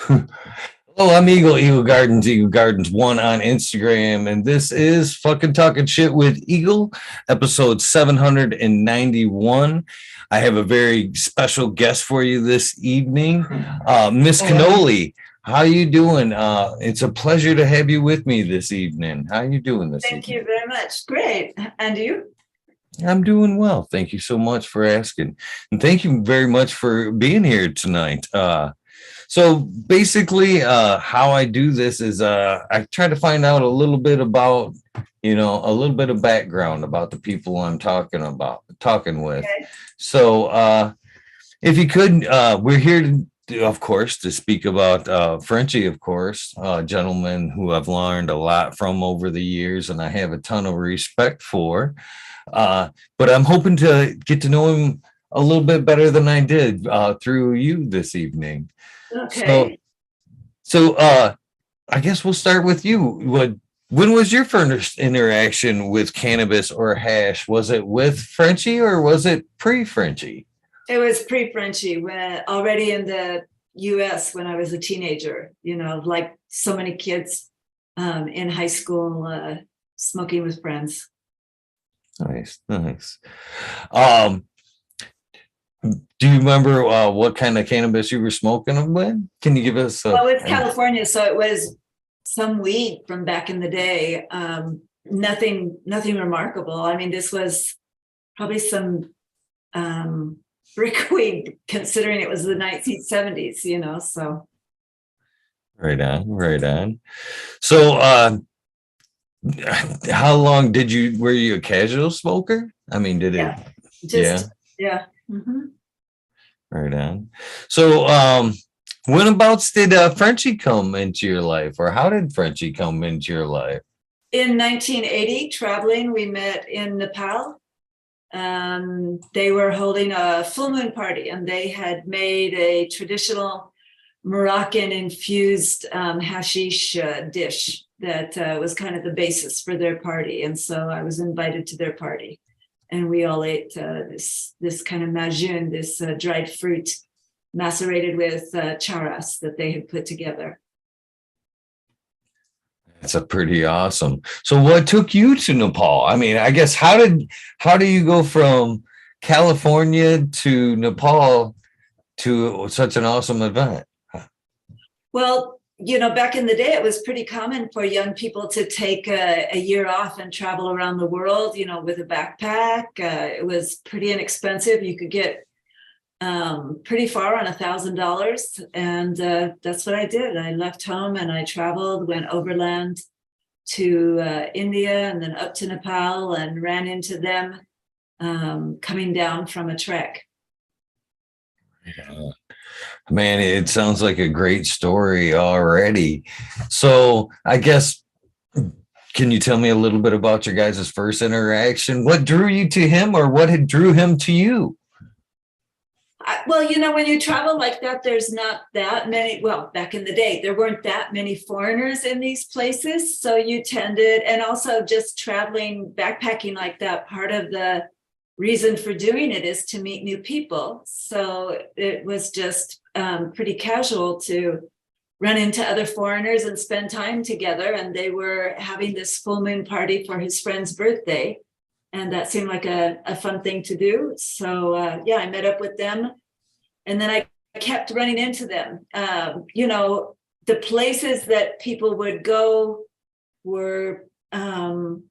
Hello, I'm Eagle Gardens 1 on Instagram, and this is fucking talking shit with Eagle, episode 791. I have a very special guest for you this evening, Miss Cannoli. How you doing? It's a pleasure to have you with me this evening. How you doing this Thank evening? you very much. Great. And you? I'm doing well. Thank you so much for asking. And thank you very much for being here tonight. So basically, how I do this is I try to find out a little bit about, a little bit of background about the people I'm talking with. Okay. So if you could, we're here of course, to speak about Frenchie, of course, a gentleman who I've learned a lot from over the years, and I have a ton of respect for. But I'm hoping to get to know him a little bit better than I did through you this evening. Okay. So I guess we'll start with you. When was your first interaction with cannabis or hash? Was it with Frenchie or was it pre-Frenchie? It was pre-Frenchie, when already in the US when I was a teenager, like so many kids in high school, smoking with friends. Nice, nice. Um, do you remember what kind of cannabis you were smoking with? Can you give us Well, it's California, so it was some weed from back in the day. Nothing remarkable. I mean, this was probably some brickweed, considering it was the 1970s, so. Right on, right on. So how long were you a casual smoker? I mean, did it? Yeah, yeah. Mm-hmm. Right on. So whenabouts did Frenchie come into your life, or how did Frenchie come into your life? In 1980, traveling, we met in Nepal. They were holding a full moon party, and they had made a traditional Moroccan infused hashish dish that was kind of the basis for their party. And so I was invited to their party, and we all ate this kind of majun, this dried fruit macerated with charas that they had put together. That's a pretty awesome. So what took you to Nepal? I mean, I guess how do you go from California to Nepal to such an awesome event? Well, back in the day, it was pretty common for young people to take a year off and travel around the world, with a backpack. It was pretty inexpensive. You could get pretty far on $1,000. And that's what I did. I left home and I traveled, went overland to India and then up to Nepal, and ran into them coming down from a trek. Yeah. Man, it sounds like a great story already. So I guess, can you tell me a little bit about your guys' first interaction? What drew you to him, or what had drew him to you? Well, when you travel like that, there's not that many. Well, back in the day, there weren't that many foreigners in these places. So you tended, and also just traveling, backpacking like that, part of the reason for doing it is to meet new people. So it was just pretty casual to run into other foreigners and spend time together. And they were having this full moon party for his friend's birthday. And that seemed like a fun thing to do. So I met up with them. And then I kept running into them. The places that people would go were kind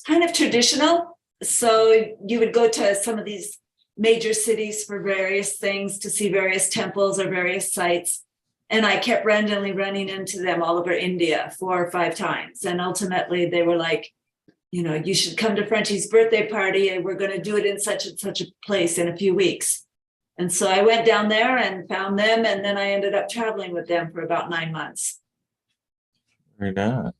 of traditional. So you would go to some of these major cities for various things, to see various temples or various sites. And I kept randomly running into them all over India 4 or 5 times. And ultimately they were like, you should come to Frenchie's birthday party, and we're going to do it in such and such a place in a few weeks. And so I went down there and found them, and then I ended up traveling with them for about 9 months. Right on.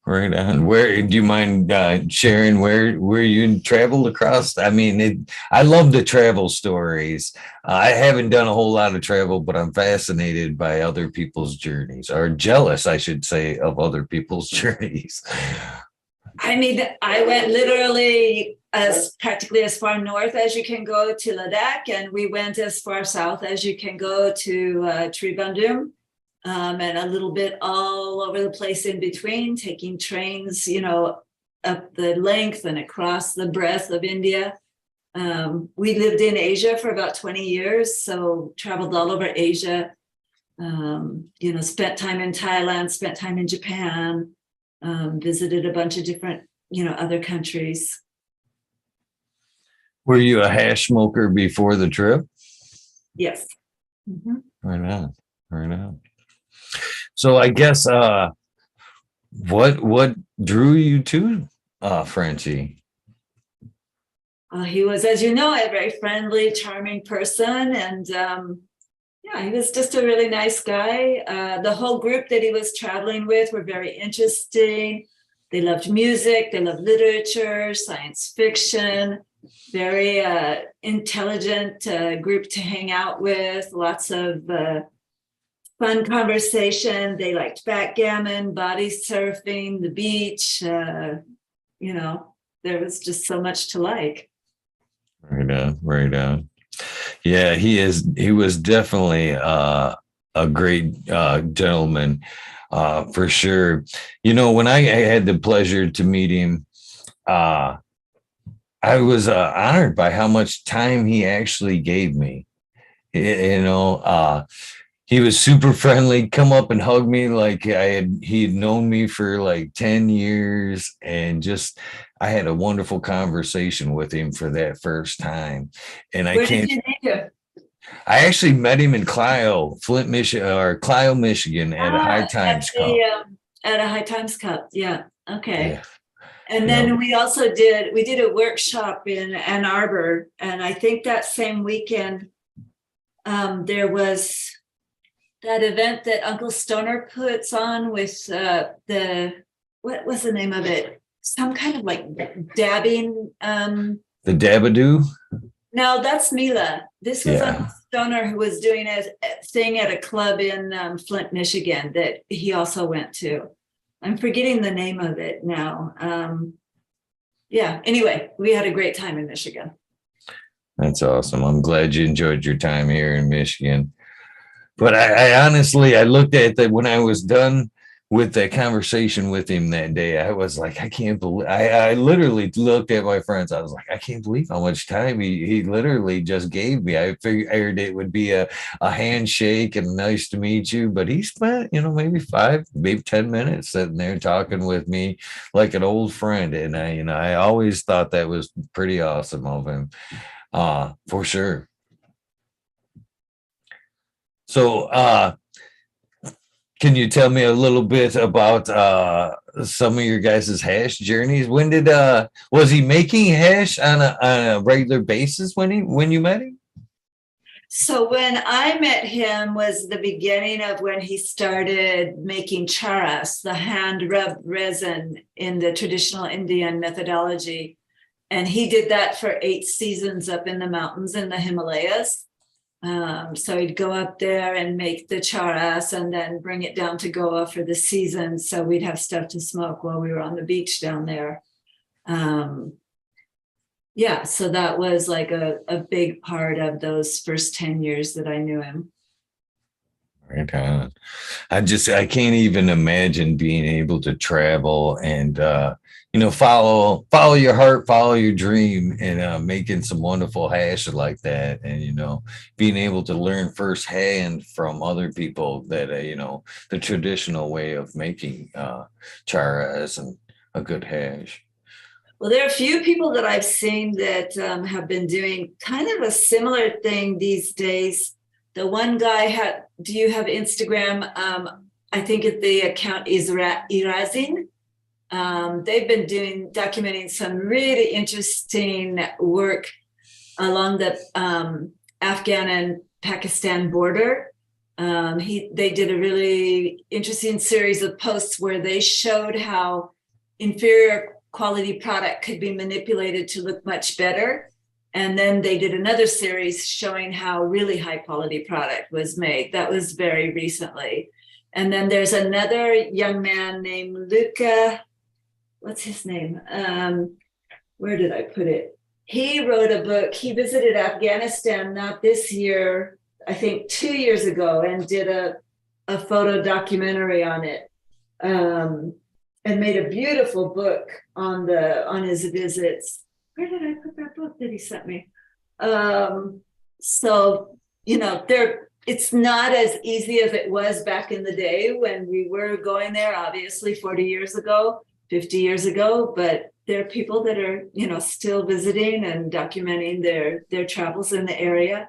Right on. Where do you mind sharing where you traveled across? I mean, I love the travel stories. I haven't done a whole lot of travel, but I'm fascinated by other people's journeys, or jealous, I should say, of other people's journeys. I mean, I went literally practically as far north as you can go to Ladakh, and we went as far south as you can go to Trivandrum. and a little bit all over the place in between, taking trains, up the length and across the breadth of India. We lived in Asia for about 20 years, so traveled all over Asia, spent time in Thailand, spent time in Japan, visited a bunch of different, other countries. Were you a hash smoker before the trip? Yes. Mm-hmm. Right on. Right on. So I guess what drew you to Frenchie? He was, as you know, a very friendly, charming person, and he was just a really nice guy. The whole group that he was traveling with were very interesting. They loved music, they loved literature, science fiction, very intelligent group to hang out with, lots of fun conversation. They liked backgammon, body surfing, the beach. There was just so much to like. Right on, right on. Yeah, he was definitely a great gentleman, for sure. When I had the pleasure to meet him, I was honored by how much time he actually gave me. He was super friendly, come up and hug me like he had known me for like 10 years, and just I had a wonderful conversation with him for that first time. And Where did you meet him? I actually met him in Clio, Flint, Michigan, or Clio, Michigan, at a High Times Cup. At a High Times Cup, yeah. Okay. Yeah. And then we also did a workshop in Ann Arbor, and I think that same weekend there was that event that Uncle Stoner puts on with what was the name of it? Some kind of like dabbing. The Dabadoo? No, that's Mila. This was Uncle Stoner, who was doing a thing at a club in Flint, Michigan, that he also went to. I'm forgetting the name of it now. Anyway, we had a great time in Michigan. That's awesome. I'm glad you enjoyed your time here in Michigan. But I honestly, I looked at that when I was done with that conversation with him that day. I was like, I can't believe, I literally looked at my friends. I was like, I can't believe how much time he literally just gave me. I figured it would be a handshake and nice to meet you, but he spent, maybe 5, maybe 10 minutes sitting there talking with me like an old friend. And I always thought that was pretty awesome of him, for sure. So, can you tell me a little bit about some of your guys' hash journeys? When did was he making hash on a regular basis when you met him? So when I met him was the beginning of when he started making charas, the hand rubbed resin in the traditional Indian methodology. And he did that for 8 seasons up in the mountains in the Himalayas. So he'd go up there and make the charas and then bring it down to Goa for the season. So we'd have stuff to smoke while we were on the beach down there. So that was like a big part of those first 10 years that I knew him. Right on. I can't even imagine being able to travel and follow your heart, follow your dream, and making some wonderful hash like that, and being able to learn firsthand from other people that the traditional way of making charas and a good hash. Well, there are a few people that I've seen that have been doing kind of a similar thing these days. The one guy do you have Instagram? I think the account is Irazin. They've been documenting some really interesting work along the Afghan and Pakistan border. They did a really interesting series of posts where they showed how inferior quality product could be manipulated to look much better. And then they did another series showing how really high quality product was made. That was very recently. And then there's another young man named Luca. What's his name? Where did I put it? He wrote a book. He visited Afghanistan, not this year, I think 2 years ago, and did a a photo documentary on it, and made a beautiful book on his visits. Where did I put that book that he sent me? So, it's not as easy as it was back in the day when we were going there, obviously 40 years ago, 50 years ago, but there are people that are, still visiting and documenting their travels in the area.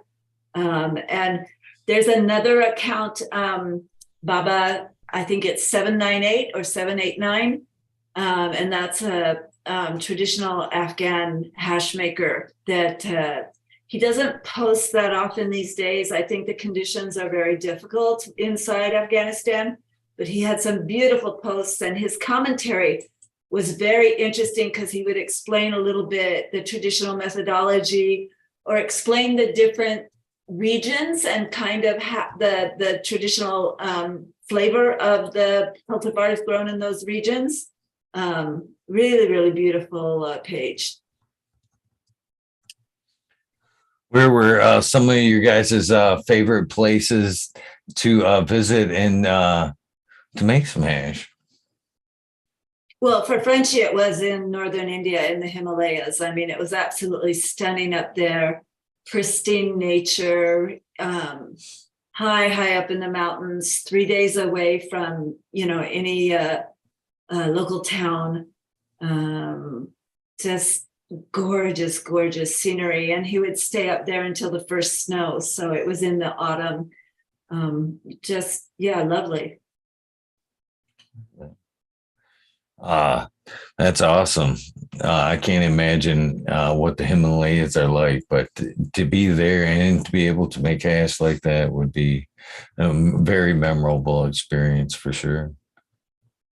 And there's another account, Baba, I think it's 798 or 789. And that's a traditional Afghan hash maker that he doesn't post that often these days. I think the conditions are very difficult inside Afghanistan, but he had some beautiful posts, and his commentary was very interesting because he would explain a little bit the traditional methodology or explain the different regions and kind of the traditional flavor of the cultivars grown in those regions. Really, really beautiful page. Where were some of your guys' favorite places to visit and to make some hash? Well, for Frenchie, it was in northern India in the Himalayas. I mean, it was absolutely stunning up there. Pristine nature, high up in the mountains, 3 days away from, any local town. Just gorgeous scenery. And he would stay up there until the first snow. So it was in the autumn. Lovely. That's awesome. I can't imagine what the Himalayas are like, but to be there and to be able to make hash like that would be a very memorable experience for sure.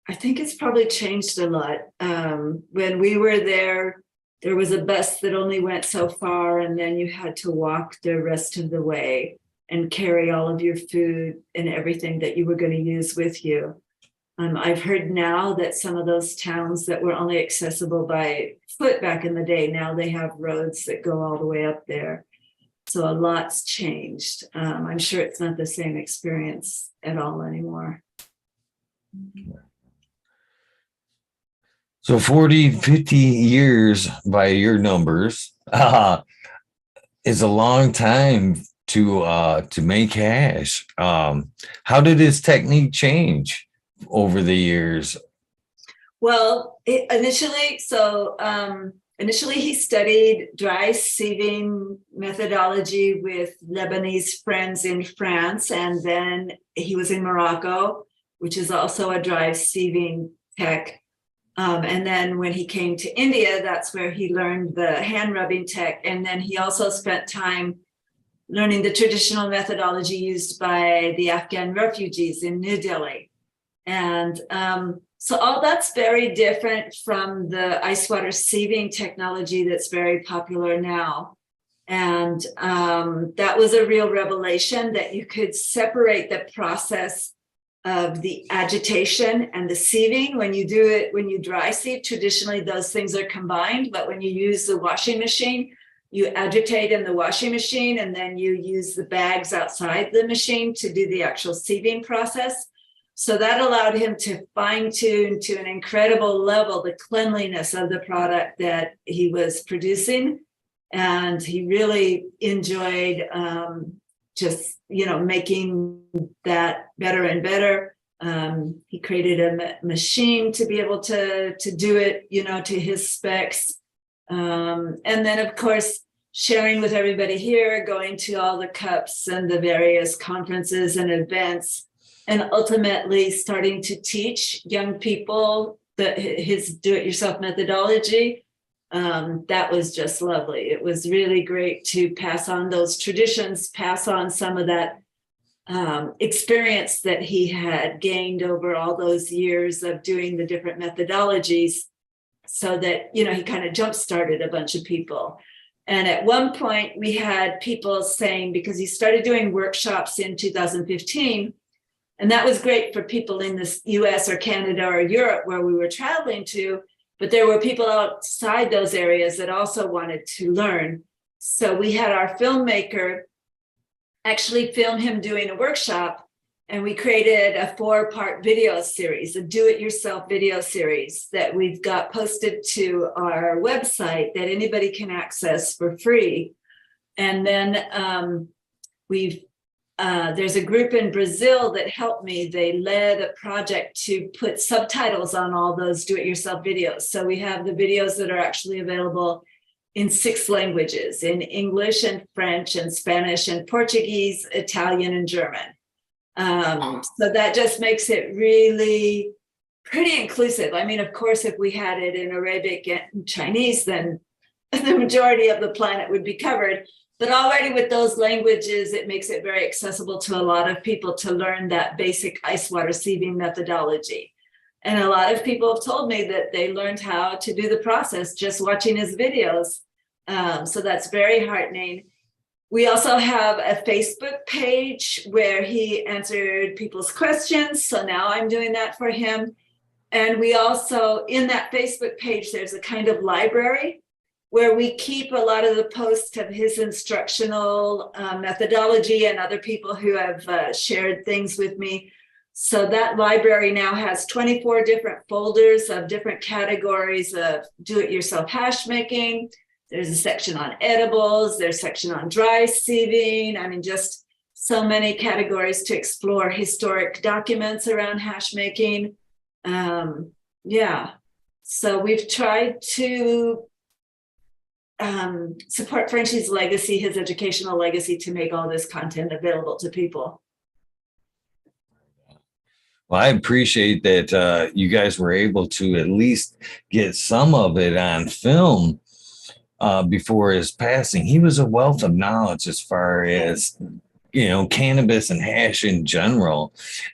I think it's probably changed a lot. When we were there was a bus that only went so far, and then you had to walk the rest of the way and carry all of your food and everything that you were going to use with you. I've heard now that some of those towns that were only accessible by foot back in the day, now they have roads that go all the way up there. So a lot's changed. I'm sure it's not the same experience at all anymore. So 40, 50 years by your numbers is a long time to make hash. How did his technique change over the years? Well, initially he studied dry sieving methodology with Lebanese friends in France, and then he was in Morocco, which is also a dry sieving tech. And then when he came to India, that's where he learned the hand rubbing tech. And then he also spent time learning the traditional methodology used by the Afghan refugees in New Delhi. And so all that's very different from the ice water sieving technology that's very popular now. And that was a real revelation that you could separate the process of the agitation and the sieving. When you dry sieve, traditionally those things are combined, but when you use the washing machine, you agitate in the washing machine, and then you use the bags outside the machine to do the actual sieving process. So that allowed him to fine tune to an incredible level the cleanliness of the product that he was producing. And he really enjoyed making that better and better. He created a machine to be able to do it, to his specs. And then, of course, sharing with everybody here, going to all the cups and the various conferences and events, and ultimately starting to teach young people his do-it-yourself methodology. That was just lovely. It was really great to pass on those traditions, pass on some of that experience that he had gained over all those years of doing the different methodologies, so that, he kind of jump-started a bunch of people. And at one point we had people saying, because he started doing workshops in 2015, and that was great for people in the US or Canada or Europe where we were traveling to, but there were people outside those areas that also wanted to learn. So we had our filmmaker actually film him doing a workshop, And we created a 4-part video series, a do-it-yourself video series that we've got posted to our website that anybody can access for free. And then there's a group in Brazil that helped me. They led a project to put subtitles on all those do-it-yourself videos. So we have the videos that are actually available in 6 languages, in English and French and Spanish and Portuguese, Italian and German. So that just makes it really pretty inclusive. I mean, of course, if we had it in Arabic and Chinese, then the majority of the planet would be covered. But already with those languages, it makes it very accessible to a lot of people to learn that basic ice water sieving methodology. And a lot of people have told me that they learned how to do the process just watching his videos. So that's very heartening. We also have a Facebook page where he answered people's questions. So now I'm doing that for him. And we also, in that Facebook page, there's a kind of library where we keep a lot of the posts of his instructional methodology and other people who have shared things with me. So that library now has 24 different folders of different categories of do-it-yourself hash making. There's a section on edibles, there's a section on dry sieving. I mean, just so many categories to explore historic documents around hash making. Yeah, so we've tried to support Frenchie's legacy, his educational legacy, to make all this content available to people. Well, I appreciate that you guys were able to at least get some of it on film before his passing. He was a wealth of knowledge as far as, cannabis and hash in general.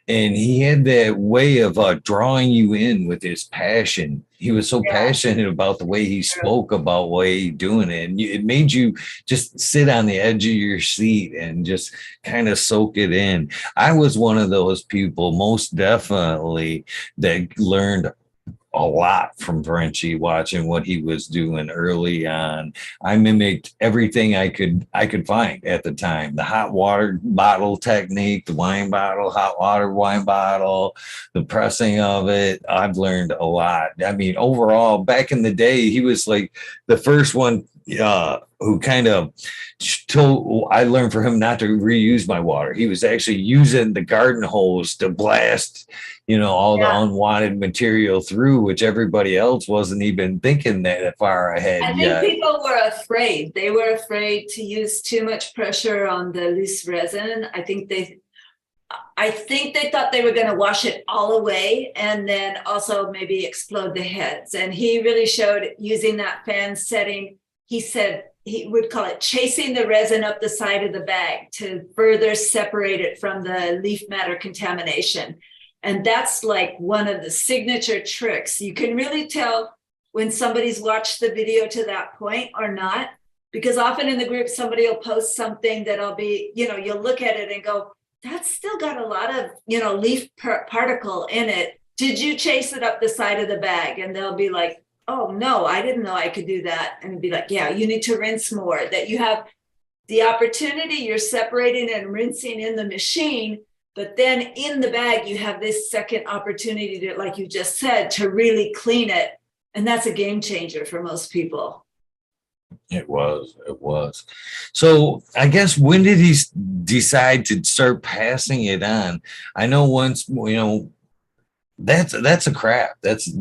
And he had that way of drawing you in with his passion. He was so passionate about the way he spoke about the way he doing it. And it made you just sit on the edge of your seat and just kind of soak it in. I was one of those people, most definitely, that learned a lot from Frenchie, watching what he was doing early on. I mimicked everything I could find at the time. The hot water bottle technique, the wine bottle, hot water wine bottle, the pressing of it. I've learned a lot. I mean, overall, back in the day, he was like the first one who kind of told, I learned for him not to reuse my water. He was actually using the garden hose to blast, all the unwanted material through, which everybody else wasn't even thinking that far ahead yet. I think people were afraid. They were afraid to use too much pressure on the loose resin. I think they thought they were going to wash it all away and then also maybe explode the heads. And he really showed using that fan setting. He said he would call it chasing the resin up the side of the bag to further separate it from the leaf matter contamination. And that's like one of the signature tricks. You can really tell when somebody's watched the video to that point or not, because often in the group, somebody will post something that'll be, you'll look at it and go, that's still got a lot of, leaf particle in it. Did you chase it up the side of the bag? And they'll be like, oh, no, I didn't know I could do that. And it'd be like, yeah, you need to rinse more, that you have the opportunity, you're separating and rinsing in the machine, but then in the bag, you have this second opportunity to, like you just said, to really clean it. And that's a game changer for most people. It was. So I guess when did he decide to start passing it on? I know once, that's a craft. That's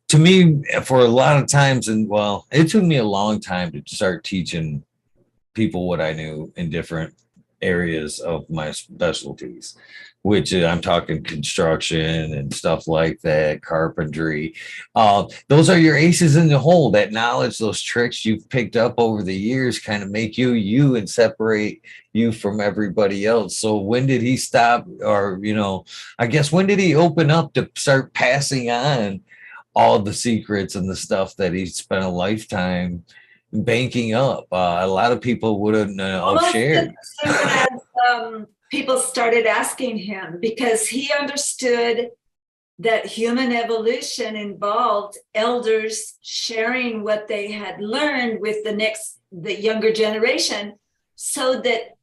to me, for a lot of times, and it took me a long time to start teaching people what I knew in different areas of my specialties, which I'm talking construction and stuff like that, carpentry. Those are your aces in the hole. That knowledge, those tricks you've picked up over the years kind of make you and separate you from everybody else. So when did he stop, or, I guess, when did he open up to start passing on all the secrets and the stuff that he spent a lifetime banking up? A lot of people wouldn't have shared. As people started asking him, because he understood that human evolution involved elders sharing what they had learned with the younger generation, so that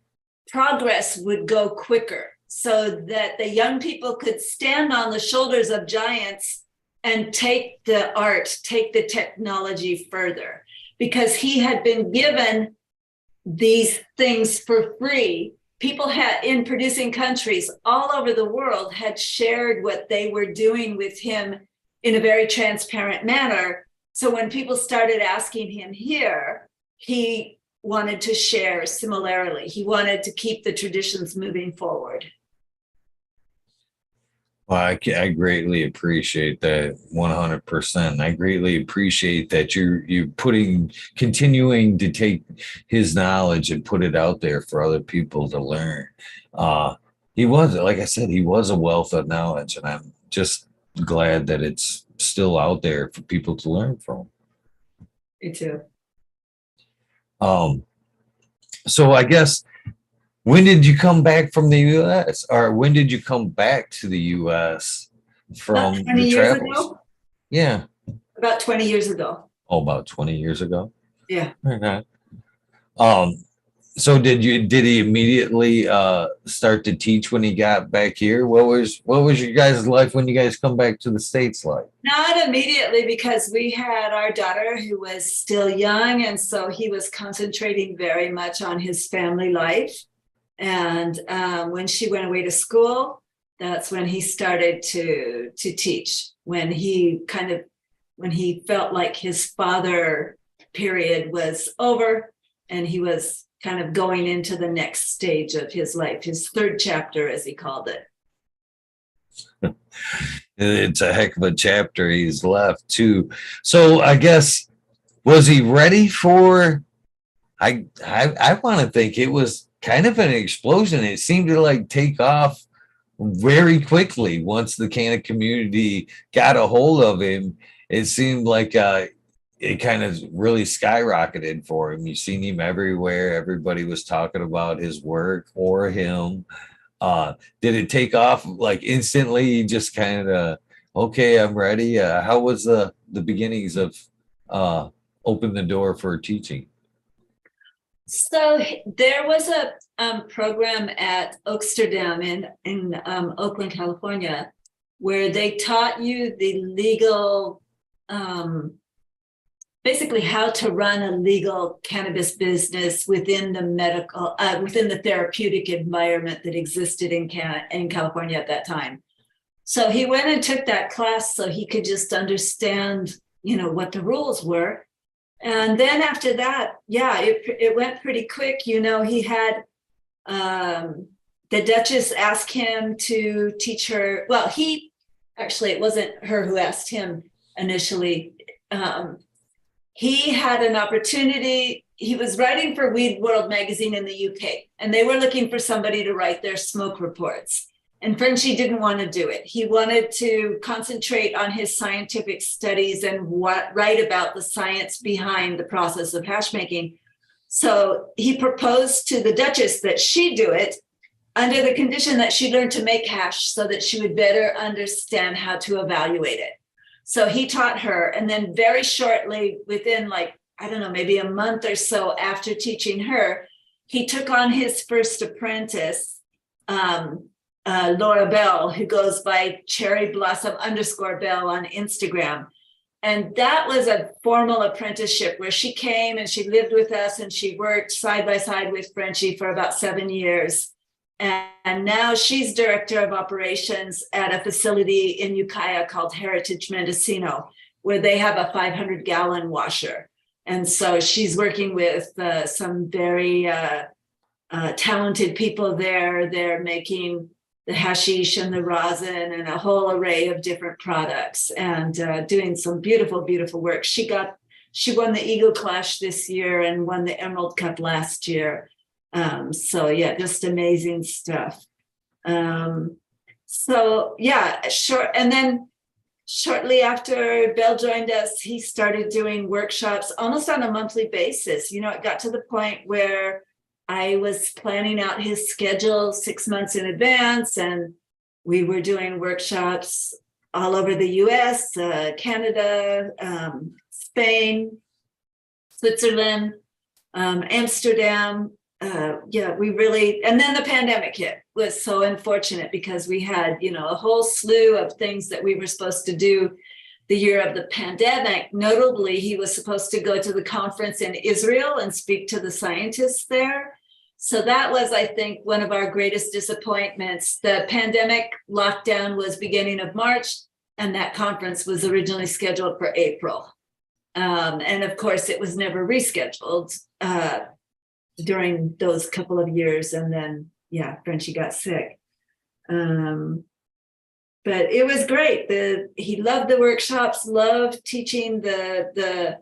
progress would go quicker, so that the young people could stand on the shoulders of giants and take the art, take the technology further, because he had been given these things for free. People had, in producing countries all over the world, had shared what they were doing with him in a very transparent manner. So when people started asking him here, he wanted to share similarly. He wanted to keep the traditions moving forward. Well, I greatly appreciate that 100%. I greatly appreciate that you're continuing to take his knowledge and put it out there for other people to learn. He was, like I said, he was a wealth of knowledge, and I'm just glad that it's still out there for people to learn from. Me too. Um, so I guess, when did you come back from the U.S., or when did you come back to the U.S. About from 20 the years travels? ago. Yeah. About 20 years ago. Oh, about 20 years ago. Yeah. Okay. Um, so did he immediately start to teach when he got back here? What was your guys' life when you guys come back to the States like? Not immediately, because we had our daughter who was still young, and so he was concentrating very much on his family life. And when she went away to school, that's when he started to teach. When he felt like his father period was over, and he was kind of going into the next stage of his life, his third chapter, as he called it. It's a heck of a chapter he's left too. So I guess, was he ready for? I want to think it was kind of an explosion. It seemed to like take off very quickly once the Canada community got a hold of him. It seemed like it kind of really skyrocketed for him. You seen him everywhere. Everybody was talking about his work or him. Did it take off like instantly? Just kind of, okay, I'm ready. How was the beginnings of open the door for teaching? So there was a program at Oaksterdam in Oakland, California, where they taught you the legal, basically how to run a legal cannabis business within the therapeutic environment that existed in California at that time. So he went and took that class so he could just understand, what the rules were. And then after that, yeah, it went pretty quick. He had the Duchess ask him to teach her. Well, it wasn't her who asked him initially. He had an opportunity. He was writing for Weed World magazine in the UK, and they were looking for somebody to write their smoke reports. And Frenchie didn't want to do it. He wanted to concentrate on his scientific studies and write about the science behind the process of hash making. So he proposed to the Duchess that she do it under the condition that she learned to make hash so that she would better understand how to evaluate it. So he taught her. And then very shortly, within maybe a month or so after teaching her, he took on his first apprentice, Laura Bell, who goes by Cherry Blossom _Bell on Instagram. And that was a formal apprenticeship where she came and she lived with us and she worked side by side with Frenchie for about 7 years. And now she's director of operations at a facility in Ukiah called Heritage Mendocino, where they have a 500-gallon washer. And so she's working with some very talented people there. They're making the hashish and the rosin and a whole array of different products, and doing some beautiful, beautiful work. She won the Eagle Clash this year and won the Emerald Cup last year. So yeah, just amazing stuff. So yeah, sure. And then shortly after Bell joined us, he started doing workshops almost on a monthly basis. It got to the point where I was planning out his schedule 6 months in advance, and we were doing workshops all over the US, Canada, Spain, Switzerland, Amsterdam, yeah, we really, and then the pandemic hit. Was so unfortunate because we had, a whole slew of things that we were supposed to do the year of the pandemic. Notably, he was supposed to go to the conference in Israel and speak to the scientists there. So that was, I think, one of our greatest disappointments. The pandemic lockdown was beginning of March, and that conference was originally scheduled for April. And of course, it was never rescheduled during those couple of years. And then, yeah, Frenchie got sick. But it was great. He loved the workshops, loved teaching the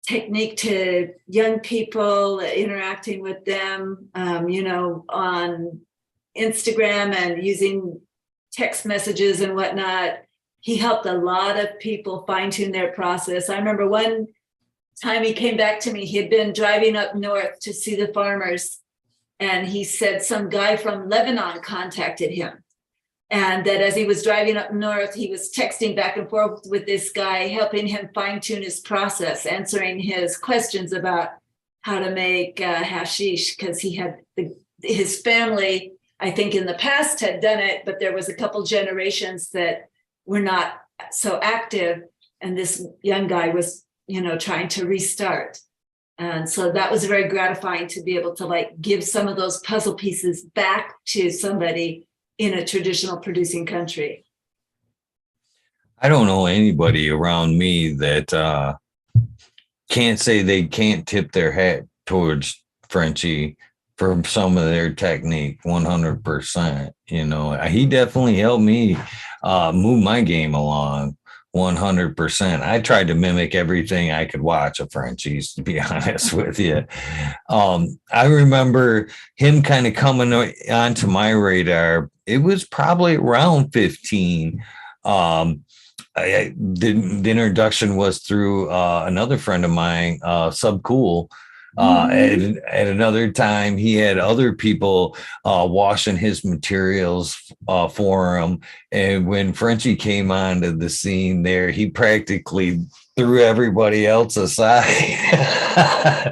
technique to young people, interacting with them, on Instagram and using text messages and whatnot. He helped a lot of people fine-tune their process. I remember one time he came back to me, he had been driving up north to see the farmers, and he said some guy from Lebanon contacted him. And that as he was driving up north, he was texting back and forth with this guy, helping him fine-tune his process, answering his questions about how to make hashish, because he had his family, I think in the past had done it, but there was a couple generations that were not so active. And this young guy was, trying to restart. And so that was very gratifying to be able to give some of those puzzle pieces back to somebody in a traditional producing country. I don't know anybody around me that can't say they can't tip their hat towards Frenchie for some of their technique. 100%. He definitely helped me move my game along. 100%. I tried to mimic everything I could watch of Frenchie's, to be honest with you. I remember him kind of coming onto my radar. It was probably around 15. The introduction was through another friend of mine, Sub Cool. At another time, he had other people washing his materials for him. And when Frenchie came onto the scene there, he practically threw everybody else aside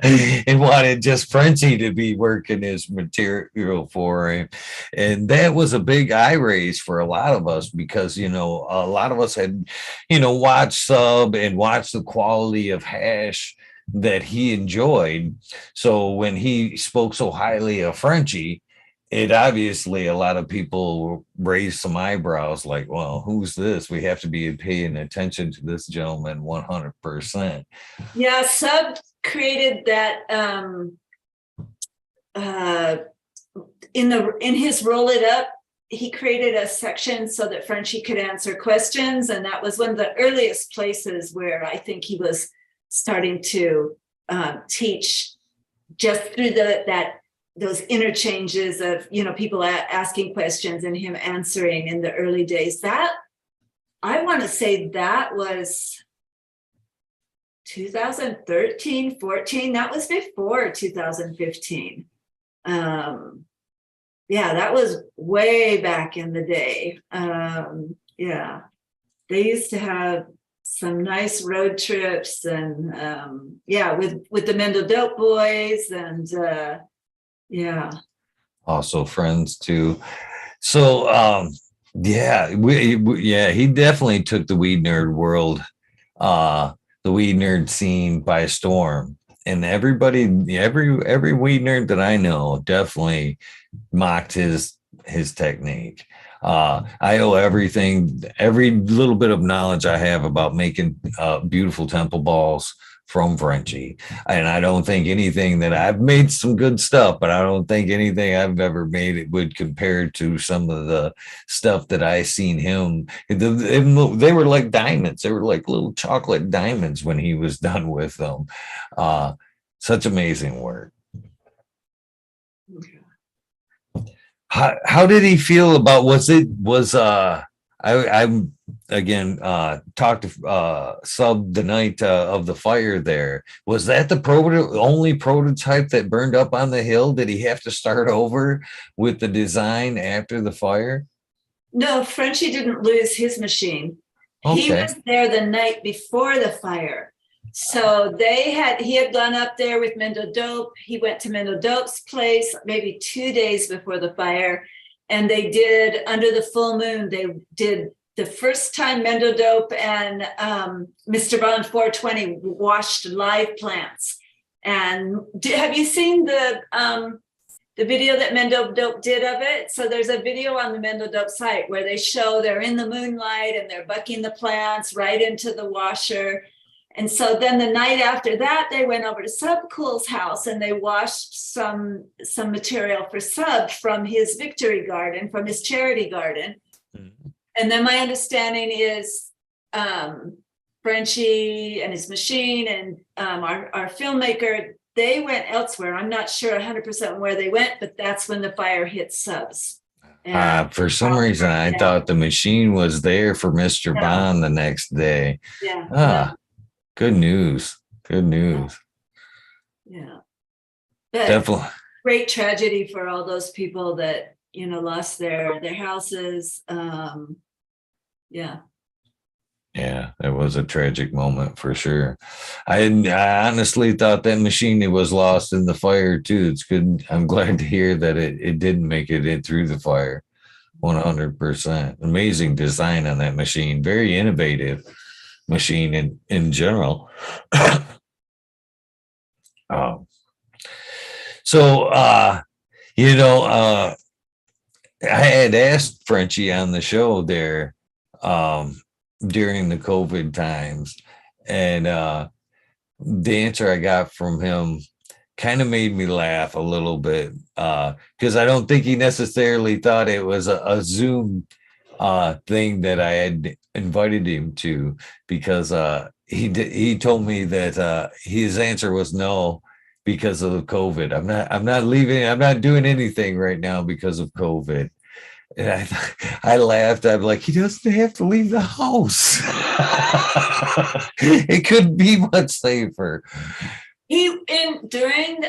and wanted just Frenchie to be working his material for him. And that was a big eye raise for a lot of us because, a lot of us had, watched Sub and watched the quality of hash that he enjoyed. So when he spoke so highly of Frenchie, it obviously a lot of people raised some eyebrows like, well, who's this? We have to be paying attention to this gentleman 100%. Yeah, Sub created that in his Roll It Up, he created a section so that Frenchie could answer questions. And that was one of the earliest places where I think he was starting to teach just through those interchanges of people asking questions and him answering in the early days. That I want to say that was 2013, 14. That was before 2015. That was way back in the day. They used to have some nice road trips and with the Mendel Dope Boys and also friends too. So he definitely took the weed nerd world, the weed nerd scene by storm. And everybody, every weed nerd that I know definitely mocked his technique. I owe everything, every little bit of knowledge I have about making beautiful temple balls from Frenchie. And I don't think anything that I've made some good stuff, but I don't think anything I've ever made it would compare to some of the stuff that I seen him. They were like diamonds. They were like little chocolate diamonds when he was done with them. Such amazing work. How did he feel about I again talked to Sub the night of the fire there. Was that the only prototype that burned up on the hill? Did he have to start over with the design after the fire? No, Frenchie didn't lose his machine. Okay. He was there the night before the fire. So he had gone up there with Mendo Dope. He went to Mendo Dope's place maybe 2 days before the fire. And they did, under the full moon, they did the first time Mendo Dope and Mr. Bond 420 washed live plants. And have you seen the video that Mendo Dope did of it? So there's a video on the Mendo Dope site where they show they're in the moonlight and they're bucking the plants right into the washer. And so then the night after that, they went over to Subcool's house and they washed some material for Sub from his victory garden, from his charity garden. Mm-hmm. And then my understanding is Frenchie and his machine and our filmmaker, they went elsewhere. I'm not sure 100% where they went, but that's when the fire hit Subs. For some reason, I thought the machine was there for Mr. Bond the next day. Yeah. Good news. Good news. Yeah. But definitely great tragedy for all those people that, lost their houses. Yeah. Yeah, it was a tragic moment for sure. I honestly thought that machine was lost in the fire too. It's good. I'm glad to hear that it didn't make it in through the fire. 100%. Amazing design on that machine. Very innovative machine in general. So I had asked Frenchie on the show there during the COVID times, and the answer I got from him kind of made me laugh a little bit, because I don't think he necessarily thought it was a Zoom thing that I had invited him to, because he told me that his answer was no because of the COVID. I'm not leaving. I'm not doing anything right now because of COVID. And I laughed. I'm like, he doesn't have to leave the house. It could be much safer. During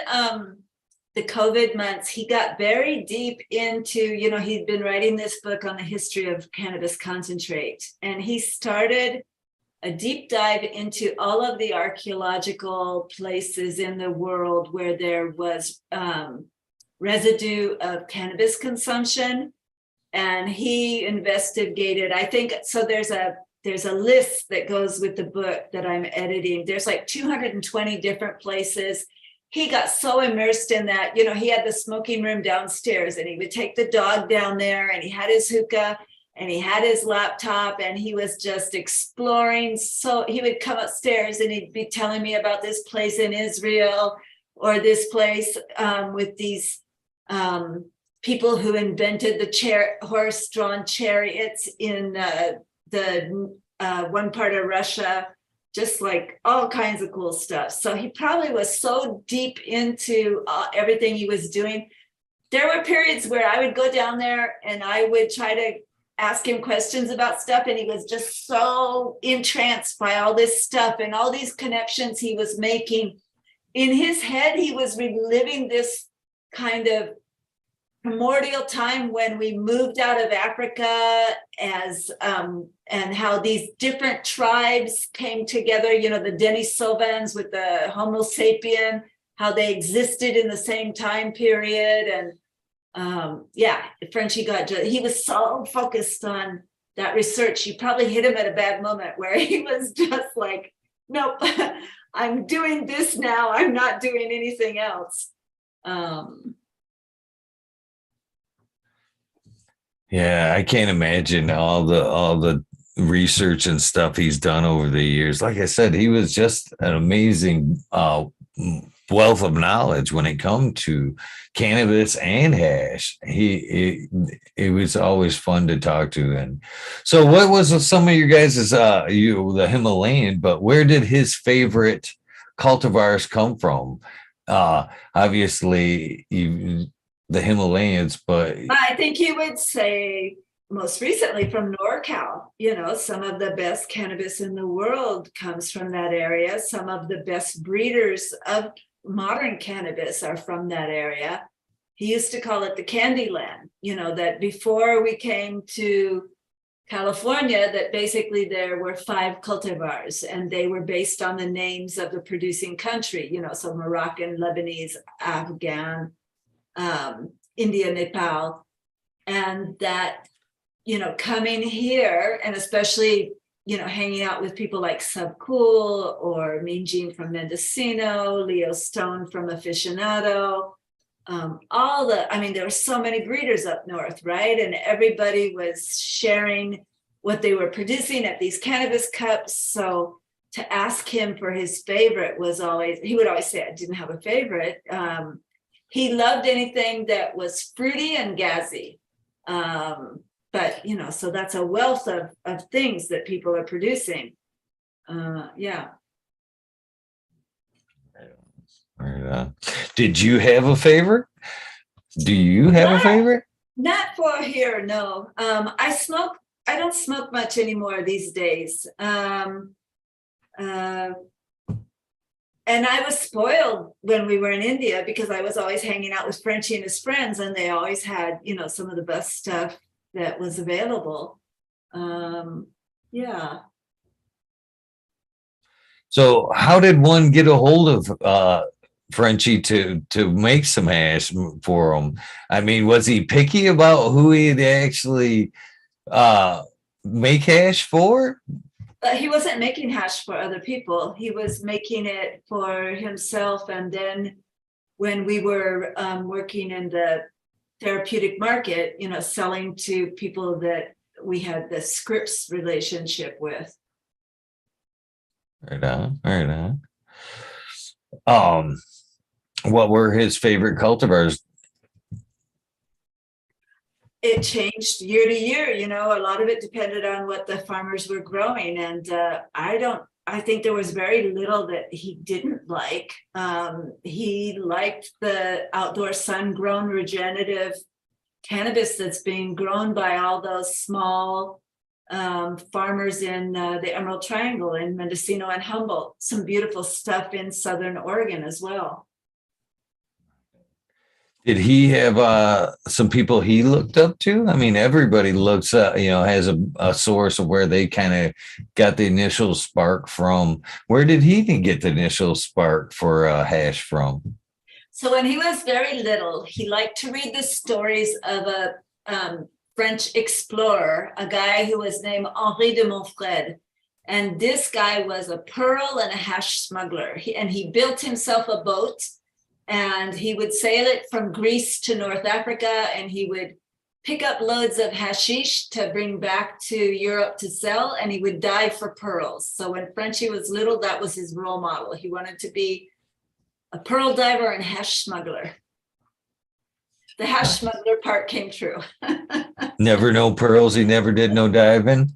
the COVID months, he got very deep into, he'd been writing this book on the history of cannabis concentrate, and he started a deep dive into all of the archaeological places in the world where there was residue of cannabis consumption. And he investigated, I think, so there's a list that goes with the book that I'm editing. There's like 220 different places. He got so immersed in that, he had the smoking room downstairs and he would take the dog down there and he had his hookah and he had his laptop and he was just exploring. So he would come upstairs and he'd be telling me about this place in Israel or this place with these people who invented the horse-drawn chariots in the one part of Russia, just like all kinds of cool stuff. So he probably was so deep into everything he was doing. There were periods where I would go down there and I would try to ask him questions about stuff, and he was just so entranced by all this stuff and all these connections he was making. In his head, he was reliving this kind of primordial time when we moved out of Africa and how these different tribes came together, the Denisovans with the Homo sapien, how they existed in the same time period. And Frenchie he was so focused on that research. You probably hit him at a bad moment where he was just like, nope, I'm doing this now. I'm not doing anything else. Yeah, I can't imagine all the research and stuff he's done over the years. Like I said, he was just an amazing wealth of knowledge when it comes to cannabis and hash. It was always fun to talk to. And so what was some of your guys' the Himalayan, but where did his favorite cultivars come from? Obviously the Himalayas, but I think he would say most recently from NorCal. Some of the best cannabis in the world comes from that area. Some of the best breeders of modern cannabis are from that area. He used to call it the Candy Land, that before we came to California, that basically there were 5 cultivars and they were based on the names of the producing country, so Moroccan, Lebanese, Afghan, India, Nepal. And that, coming here and especially, hanging out with people like Subcool or Mean Gene from Mendocino, Leo Stone from Aficionado, there were so many breeders up north, right? And everybody was sharing what they were producing at these cannabis cups. So to ask him for his favorite was always, he would always say, I didn't have a favorite. He loved anything that was fruity and gazzy. But, so that's a wealth of things that people are producing. Yeah. Right. Did you have a favorite? Do you have a favorite? Not for here, no. I don't smoke much anymore these days. And I was spoiled when we were in India because I was always hanging out with Frenchie and his friends, and they always had, some of the best stuff that was available. Yeah. So how did one get a hold of Frenchie to make some hash for him? I mean, was he picky about who he'd actually make hash for? He wasn't making hash for other people. He was making it for himself. And then when we were working in the therapeutic market, selling to people that we had the Scripps relationship with. Right on. What were his favorite cultivars? It changed year to year, a lot of it depended on what the farmers were growing. And I think there was very little that he didn't like. He liked the outdoor sun-grown regenerative cannabis that's being grown by all those small farmers in the Emerald Triangle in Mendocino and Humboldt. Some beautiful stuff in Southern Oregon as well. Did he have some people he looked up to? I mean, everybody looks up, has a source of where they kind of got the initial spark from. Where did he get the initial spark for hash from? So when he was very little, he liked to read the stories of a French explorer, a guy who was named Henri de Montfred. And this guy was a pearl and a hash smuggler. He built himself a boat, and he would sail it from Greece to North Africa, and he would pick up loads of hashish to bring back to Europe to sell, and he would dive for pearls. So when Frenchie was little, that was his role model. He wanted to be a pearl diver and hash smuggler. The hash smuggler part came true. Never no pearls. He never did no diving.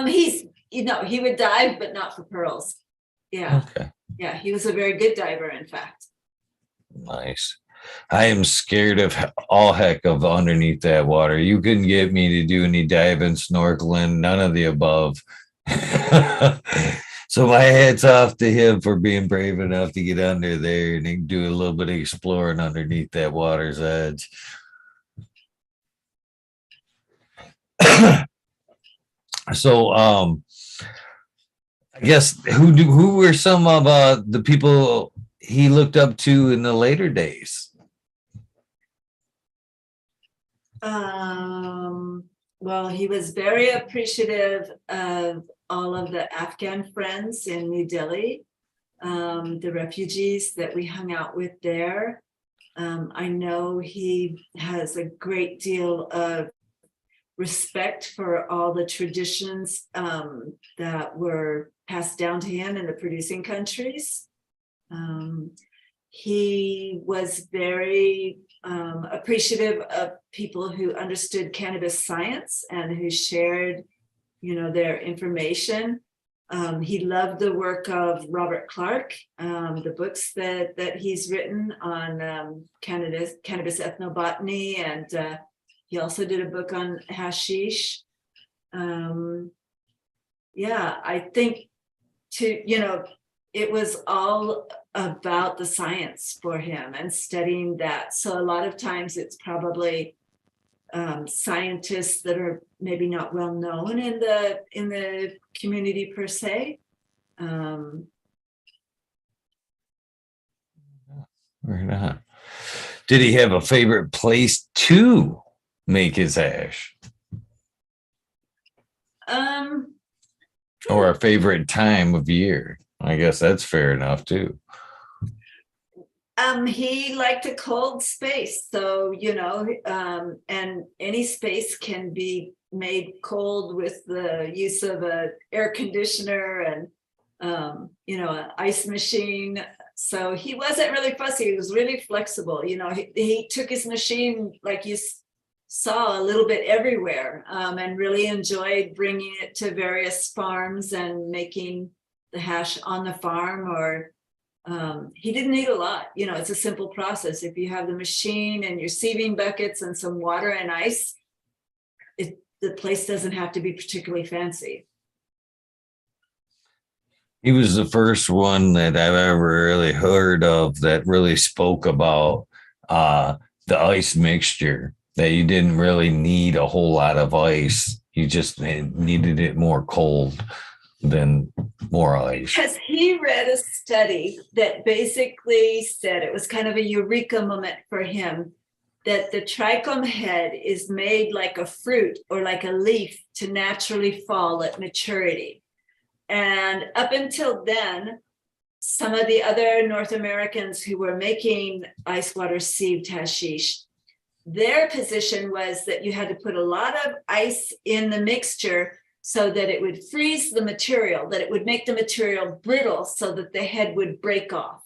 He would dive, but not for pearls. Yeah. Okay. Yeah, he was a very good diver, in fact. Nice. I am scared of all heck of underneath that water. You couldn't get me to do any diving, snorkeling, none of the above. So my hat's off to him for being brave enough to get under there and do a little bit of exploring underneath that water's edge. So I guess who were some of the people he looked up to in the later days? Well, he was very appreciative of all of the Afghan friends in New Delhi, the refugees that we hung out with there. I know he has a great deal of respect for all the traditions that were passed down to him in the producing countries. He was very appreciative of people who understood cannabis science and who shared, their information. He loved the work of Robert Clark, the books that he's written on cannabis ethnobotany, and he also did a book on hashish. I think it was all about the science for him and studying that. So a lot of times it's probably scientists that are maybe not well known in the community per se. Right on. Did he have a favorite place to make his hash? Or a favorite time of year? I guess that's fair enough too. He liked a cold space, so and any space can be made cold with the use of an air conditioner and an ice machine. So he wasn't really fussy. He was really flexible. He took his machine, like you saw, a little bit everywhere, and really enjoyed bringing it to various farms and making the hash on the farm. Or he didn't need a lot. It's a simple process. If you have the machine and your sieving buckets and some water and ice, the place doesn't have to be particularly fancy. He was the first one that I've ever really heard of that really spoke about the ice mixture, that you didn't really need a whole lot of ice. You just needed it more cold than more ice. Because he read a study that basically said, it was kind of a eureka moment for him, that the trichome head is made like a fruit or like a leaf to naturally fall at maturity. And up until then, some of the other North Americans who were making ice water sieved hashish, their position was that you had to put a lot of ice in the mixture so that it would freeze the material, that it would make the material brittle so that the head would break off.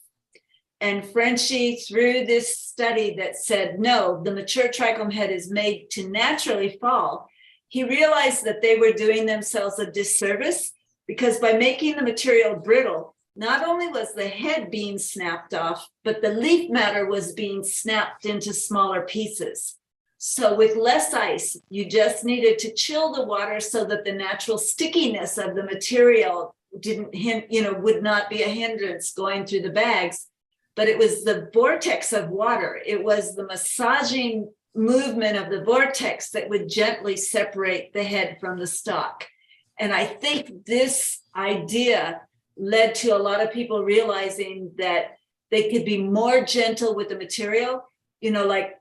And Frenchy, through this study that said, no, the mature trichome head is made to naturally fall, he realized that they were doing themselves a disservice, because by making the material brittle, not only was the head being snapped off, but the leaf matter was being snapped into smaller pieces. So with less ice, you just needed to chill the water so that the natural stickiness of the material would not be a hindrance going through the bags. But it was the vortex of water. It was the massaging movement of the vortex that would gently separate the head from the stalk. And I think this idea led to a lot of people realizing that they could be more gentle with the material. Like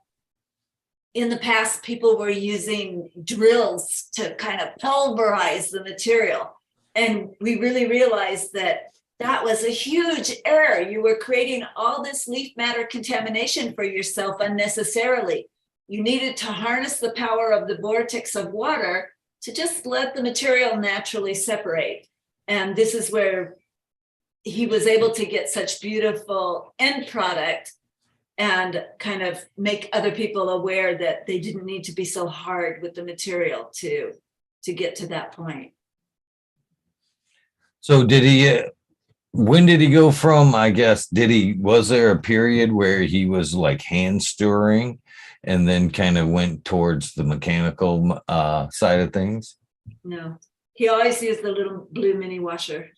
in the past, people were using drills to kind of pulverize the material. And we really realized that was a huge error. You were creating all this leaf matter contamination for yourself unnecessarily. You needed to harness the power of the vortex of water to just let the material naturally separate. And this is where he was able to get such beautiful end product and kind of make other people aware that they didn't need to be so hard with the material to get to that point. So when did he go from, was there a period where he was like hand stirring and then kind of went towards the mechanical side of things? No, he always used the little blue mini washer.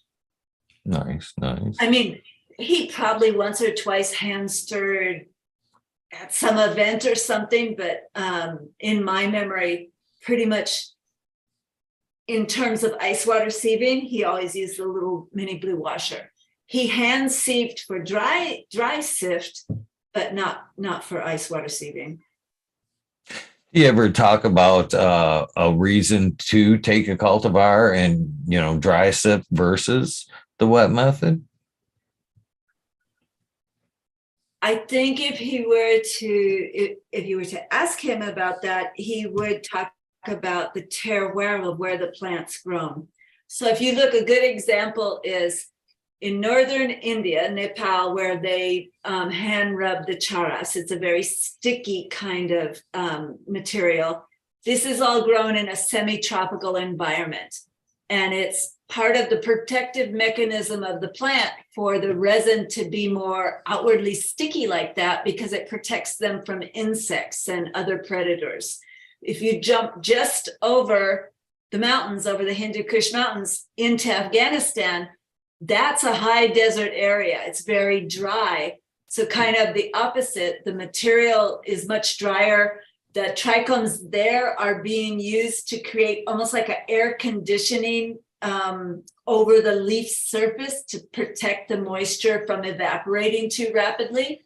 Nice. I mean, he probably once or twice hand stirred at some event or something, but in my memory, pretty much in terms of ice water sieving, he always used the little mini blue washer. He hand sieved for dry sift, but not for ice water sieving. You ever talk about a reason to take a cultivar and, dry sift versus the wet method? I think if you were to ask him about that, he would talk about the terroir of where the plant's grown. So if you look, a good example is in northern India, Nepal, where they hand rub the charas. It's a very sticky kind of material. This is all grown in a semi-tropical environment. And it's part of the protective mechanism of the plant for the resin to be more outwardly sticky like that, because it protects them from insects and other predators. If you jump just over the mountains, over the Hindu Kush mountains into Afghanistan, that's a high desert area. It's very dry. So kind of the opposite, the material is much drier. the trichomes there are being used to create almost like an air conditioning over the leaf surface to protect the moisture from evaporating too rapidly.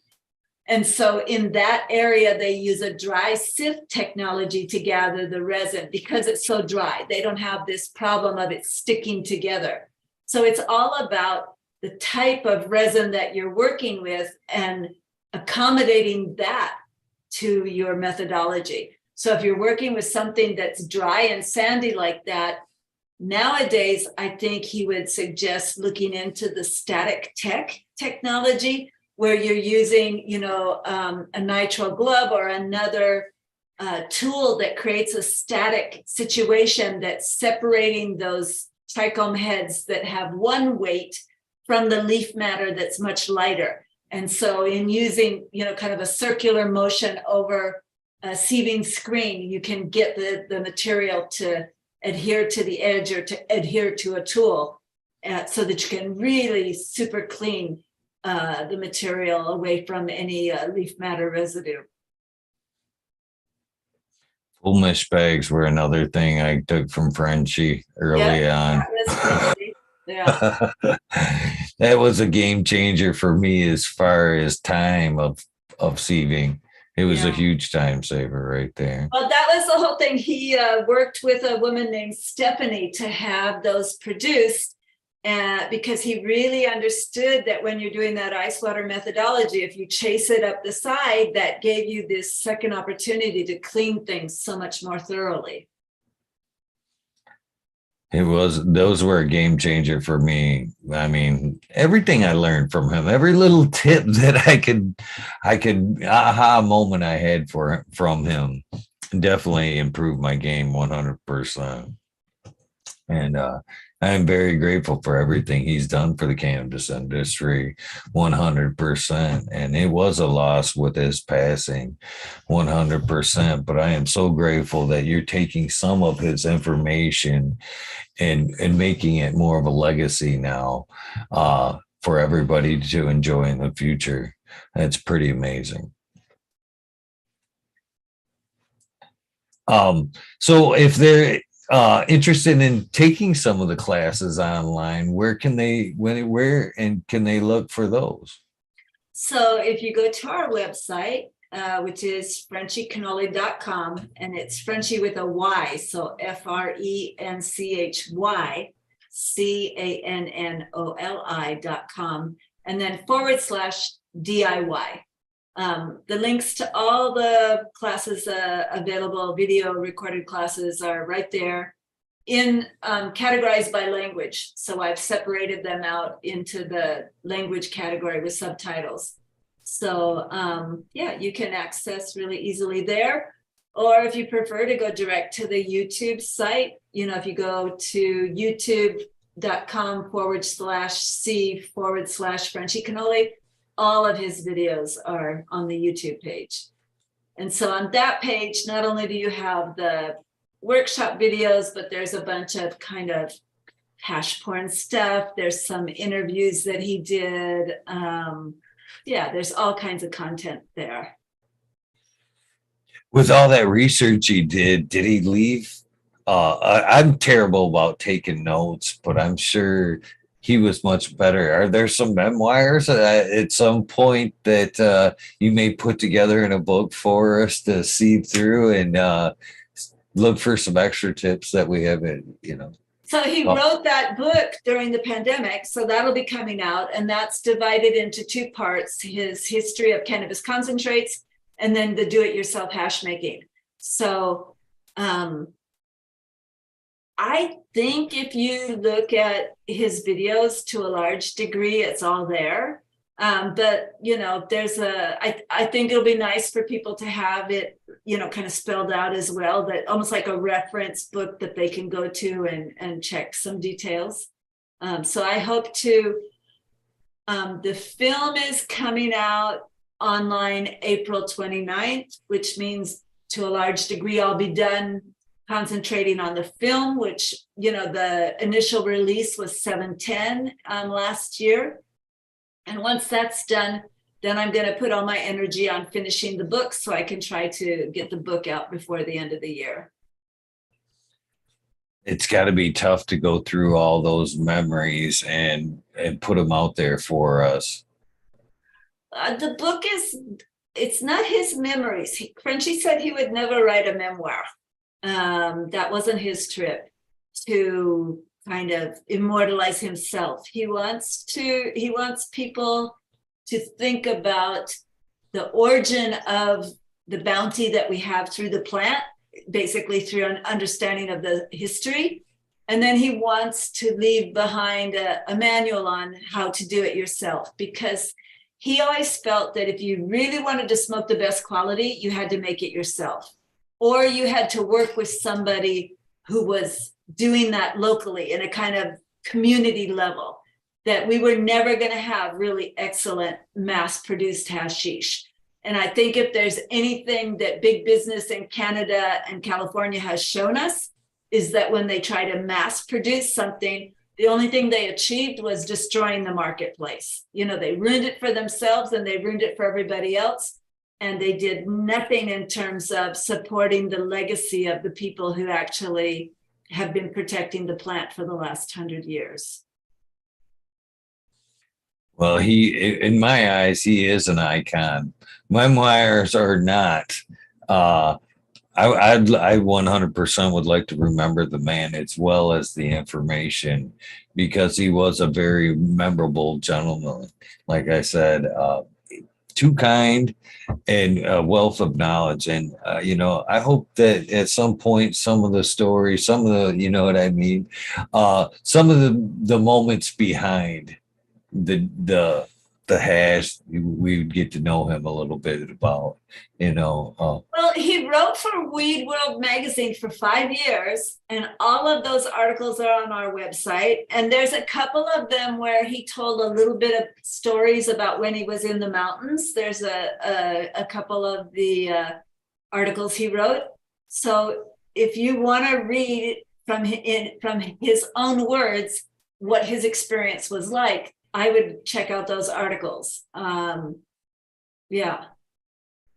And so in that area, they use a dry sift technology to gather the resin because it's so dry. They don't have this problem of it sticking together. So it's all about the type of resin that you're working with and accommodating that to your methodology. So if you're working with something that's dry and sandy like that, nowadays, I think he would suggest looking into the static technology, where you're using, a nitrile glove or another tool that creates a static situation that's separating those trichome heads that have one weight from the leaf matter that's much lighter. And so in using, kind of a circular motion over a sieving screen, you can get the material to adhere to the edge or to adhere to a tool so that you can really super clean the material away from any leaf matter residue. Full mesh bags were another thing I took from Frenchie early on. Yeah. That was a game changer for me as far as time of sieving. It was a huge time saver right there. Well, that was the whole thing. He worked with a woman named Stephanie to have those produced because he really understood that when you're doing that ice water methodology, if you chase it up the side, that gave you this second opportunity to clean things so much more thoroughly. Those were a game changer for me. I mean, everything I learned from him, every little tip that I could aha moment I had from him definitely improved my game 100%. And I'm very grateful for everything he's done for the cannabis industry, 100%. And it was a loss with his passing, 100%. But I am so grateful that you're taking some of his information and making it more of a legacy now for everybody to enjoy in the future. That's pretty amazing. So if they're interested in taking some of the classes online, where can they look for those? So if you go to our website, which is FrenchieCannoli.com, and it's Frenchie with a Y, so FRENCHYCANNOLI.com, and then /DIY. The links to all the classes available, video recorded classes, are right there in categorized by language. So I've separated them out into the language category with subtitles. So you can access really easily there. Or if you prefer to go direct to the YouTube site, if you go to youtube.com/C/Frenchie Cannoli, all of his videos are on the YouTube page. And so on that page, not only do you have the workshop videos, but there's a bunch of kind of hash porn stuff. There's some interviews that he did. There's all kinds of content there. With all that research he did he leave? I'm terrible about taking notes, but I'm sure he was much better. Are there some memoirs at some point that you may put together in a book for us to see through and look for some extra tips that we haven't, So he wrote that book during the pandemic, so that'll be coming out, and that's divided into two parts: his history of cannabis concentrates and then the do-it-yourself hash making. So I think if you look at his videos to a large degree, it's all there. But there's I think it'll be nice for people to have it, kind of spelled out as well, that almost like a reference book that they can go to and check some details. So I hope to, the film is coming out online April 29th, which means to a large degree I'll be done concentrating on the film, which, the initial release was 7/10 last year. And once that's done, then I'm going to put all my energy on finishing the book so I can try to get the book out before the end of the year. It's got to be tough to go through all those memories and put them out there for us. The book it's not his memories. Frenchy said he would never write a memoir. That wasn't his trip to kind of immortalize himself. He wants people to think about the origin of the bounty that we have through the plant, basically through an understanding of the history. And then he wants to leave behind a manual on how to do it yourself, because he always felt that if you really wanted to smoke the best quality, you had to make it yourself, or you had to work with somebody who was doing that locally in a kind of community level, that we were never going to have really excellent mass-produced hashish. And I think if there's anything that big business in Canada and California has shown us, is that when they try to mass produce something, the only thing they achieved was destroying the marketplace. You know, they ruined it for themselves and they ruined it for everybody else. And they did nothing in terms of supporting the legacy of the people who actually have been protecting the plant for the last 100 years. Well, in my eyes, he is an icon. Memoirs or not, I 100% would like to remember the man as well as the information, because he was a very memorable gentleman. Like I said, too kind and a wealth of knowledge. And, I hope that at some point, some of the stories, some of the, you know what I mean? Some of the moments behind the hash, we would get to know him a little bit about, Well, he wrote for Weed World magazine for 5 years, and all of those articles are on our website. And there's a couple of them where he told a little bit of stories about when he was in the mountains. There's a couple of the articles he wrote. So if you want to read from his own words what his experience was like, I would check out those articles. Yeah,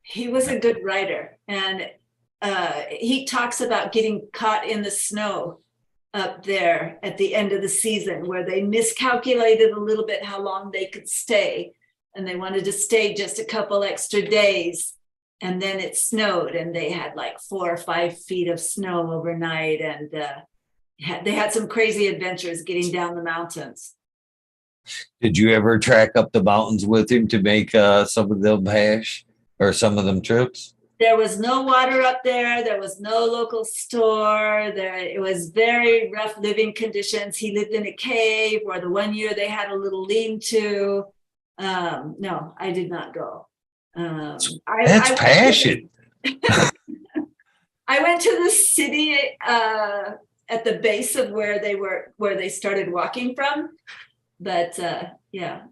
he was a good writer. And he talks about getting caught in the snow up there at the end of the season, where they miscalculated a little bit how long they could stay. And they wanted to stay just a couple extra days. And then it snowed, and they had like 4 or 5 feet of snow overnight. And they had some crazy adventures getting down the mountains. Did you ever track up the mountains with him to make some of them hash or some of them trips? There was no water up there. There was no local store. It was very rough living conditions. He lived in a cave, or the one year they had a little lean-to. No, I did not go. That's passion. I went to the city at the base of where they started walking from. But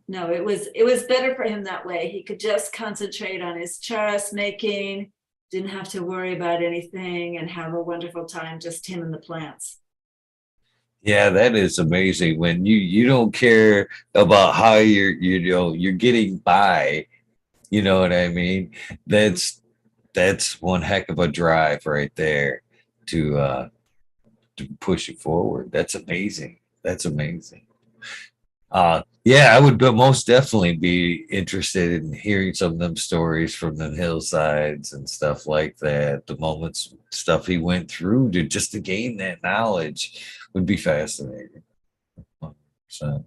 no, it was better for him that way. He could just concentrate on his charas making, didn't have to worry about anything, and have a wonderful time, just him and the plants. Yeah, that is amazing when you don't care about how you're getting by. You know what I mean? That's one heck of a drive right there to push it forward. That's amazing. That's amazing. Yeah, I would most definitely be interested in hearing some of them stories from the hillsides and stuff like that. The moments, stuff he went through to gain that knowledge would be fascinating. 100%.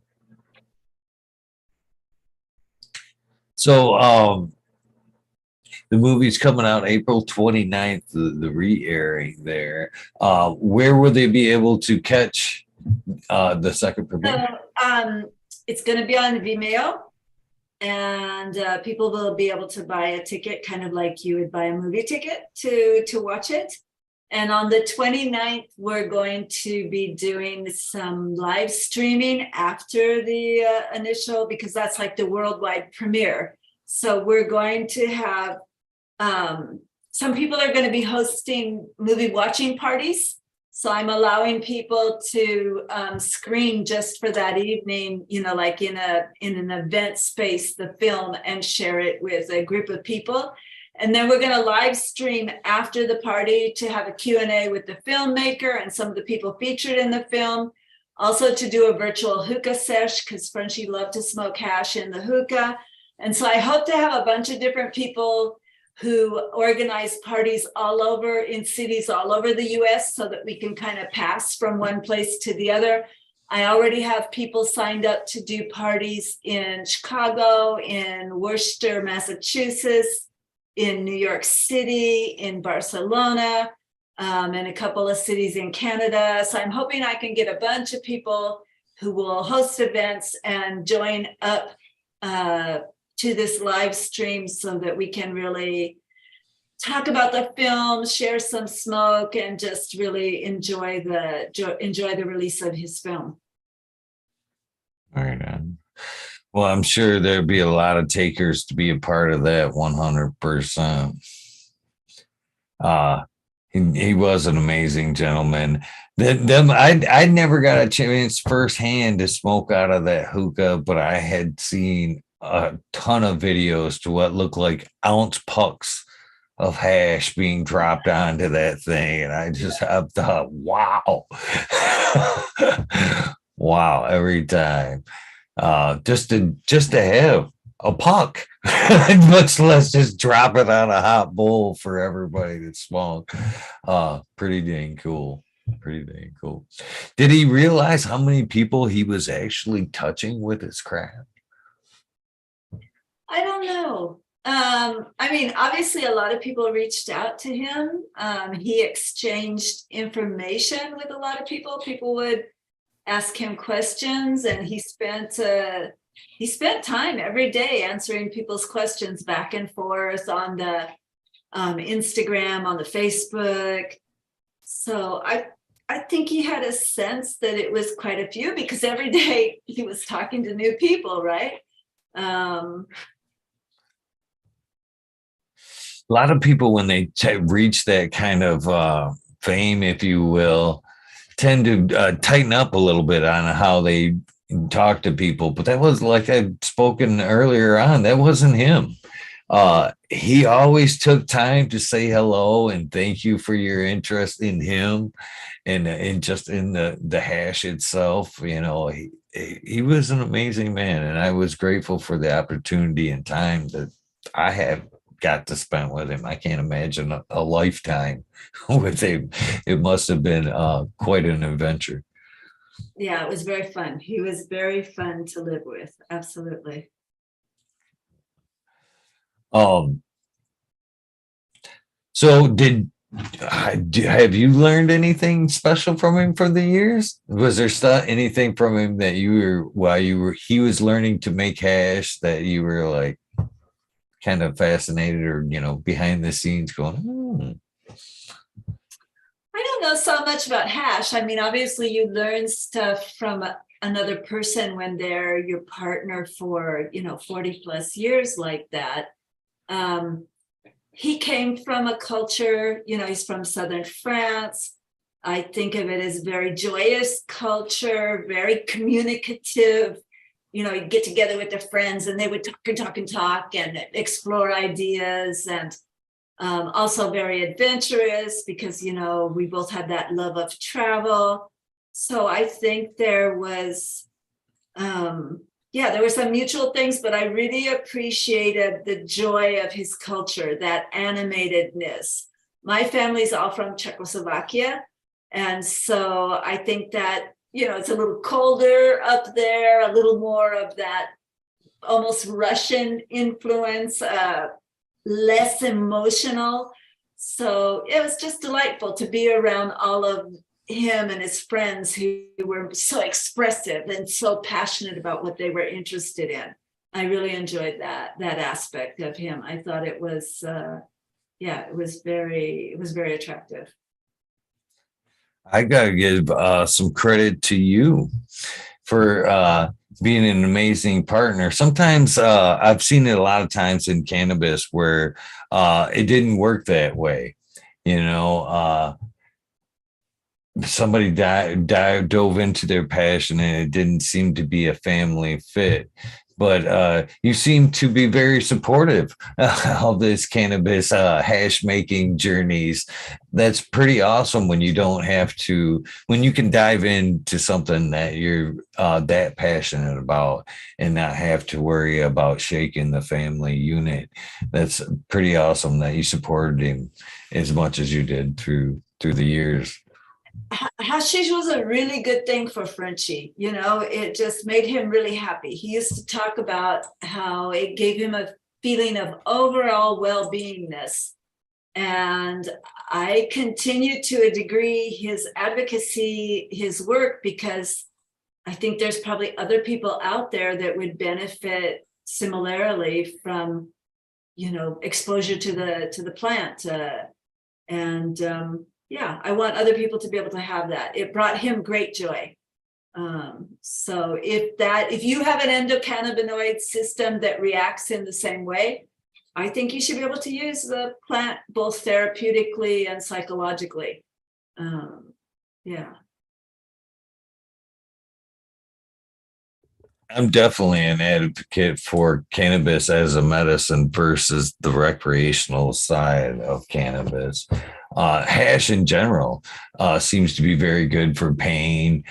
So, the movie's coming out April 29th, the re-airing there. Where will they be able to catch the second premiere? It's going to be on Vimeo, and people will be able to buy a ticket, kind of like you would buy a movie ticket to watch it. And on the 29th, we're going to be doing some live streaming after the initial, because that's like the worldwide premiere. So we're going to have some people are going to be hosting movie watching parties. So I'm allowing people to screen just for that evening, like in an event space, the film, and share it with a group of people. And then we're going to live stream after the party to have a Q&A with the filmmaker and some of the people featured in the film. Also to do a virtual hookah sesh, because Frenchie loved to smoke hash in the hookah. And so I hope to have a bunch of different people who organize parties all over in cities all over the US so that we can kind of pass from one place to the other. I already have people signed up to do parties in Chicago, in Worcester, Massachusetts, in New York City, in Barcelona, and a couple of cities in Canada. So I'm hoping I can get a bunch of people who will host events and join up to this live stream so that we can really talk about the film, share some smoke, and just really enjoy the release of his film. Right on. Well, I'm sure there'd be a lot of takers to be a part of that 100%. He was an amazing gentleman. I never got a chance firsthand to smoke out of that hookah, but I had seen a ton of videos to what looked like ounce pucks of hash being dropped onto that thing. And I thought, wow. Wow, every time. Just to have a puck, much less just drop it on a hot bowl for everybody to smoke. Pretty dang cool. Pretty dang cool. Did he realize how many people he was actually touching with his craft? I don't know. I mean, obviously a lot of people reached out to him. He exchanged information with a lot of people. People would ask him questions, and he spent time every day answering people's questions back and forth on the Instagram, on the Facebook. So I think he had a sense that it was quite a few, because every day he was talking to new people, right? A lot of people, when they reach that kind of fame, if you will, tend to tighten up a little bit on how they talk to people. But that was, like I'd spoken earlier on, that wasn't him. He always took time to say hello and thank you for your interest in him and just in the hash itself. He was an amazing man, and I was grateful for the opportunity and time that I have got to spend with him. I can't imagine a lifetime with him. It must have been quite an adventure. Yeah, it was very fun. He was very fun to live with. Absolutely. So have you learned anything special from him for the years? Was there anything from him that he was learning to make hash that you were like kind of fascinated, or behind the scenes going, I don't know so much about hash. I mean, obviously you learn stuff from another person when they're your partner for 40 plus years like that. He came from a culture, he's from southern France. I think of it as very joyous culture, very communicative. You'd get together with their friends and they would talk and explore ideas, and also very adventurous because, we both had that love of travel. So I think there was, there were some mutual things, but I really appreciated the joy of his culture, that animatedness. My family's all from Czechoslovakia. And so I think that, it's a little colder up there, a little more of that almost Russian influence, less emotional. So it was just delightful to be around all of him and his friends who were so expressive and so passionate about what they were interested in. I really enjoyed that aspect of him. I thought it was, it was very attractive. I gotta give some credit to you for being an amazing partner. Sometimes I've seen it a lot of times in cannabis where it didn't work that way. somebody dove into their passion and it didn't seem to be a family fit. But you seem to be very supportive of this cannabis hash making journeys. That's pretty awesome when you don't have to, when you can dive into something that you're that passionate about and not have to worry about shaking the family unit. That's pretty awesome that you supported him as much as you did through the years. Hashish was a really good thing for Frenchie. You know, it just made him really happy. He used to talk about how it gave him a feeling of overall well-beingness. And I continue to a degree his advocacy, his work, because I think there's probably other people out there that would benefit similarly from, you know, exposure to the plant. And yeah, I want other people to be able to have that. It brought him great joy. So if you have an endocannabinoid system that reacts in the same way, I think you should be able to use the plant both therapeutically and psychologically. Yeah. I'm definitely an advocate for cannabis as a medicine versus the recreational side of cannabis. Hash in general seems to be very good for pain,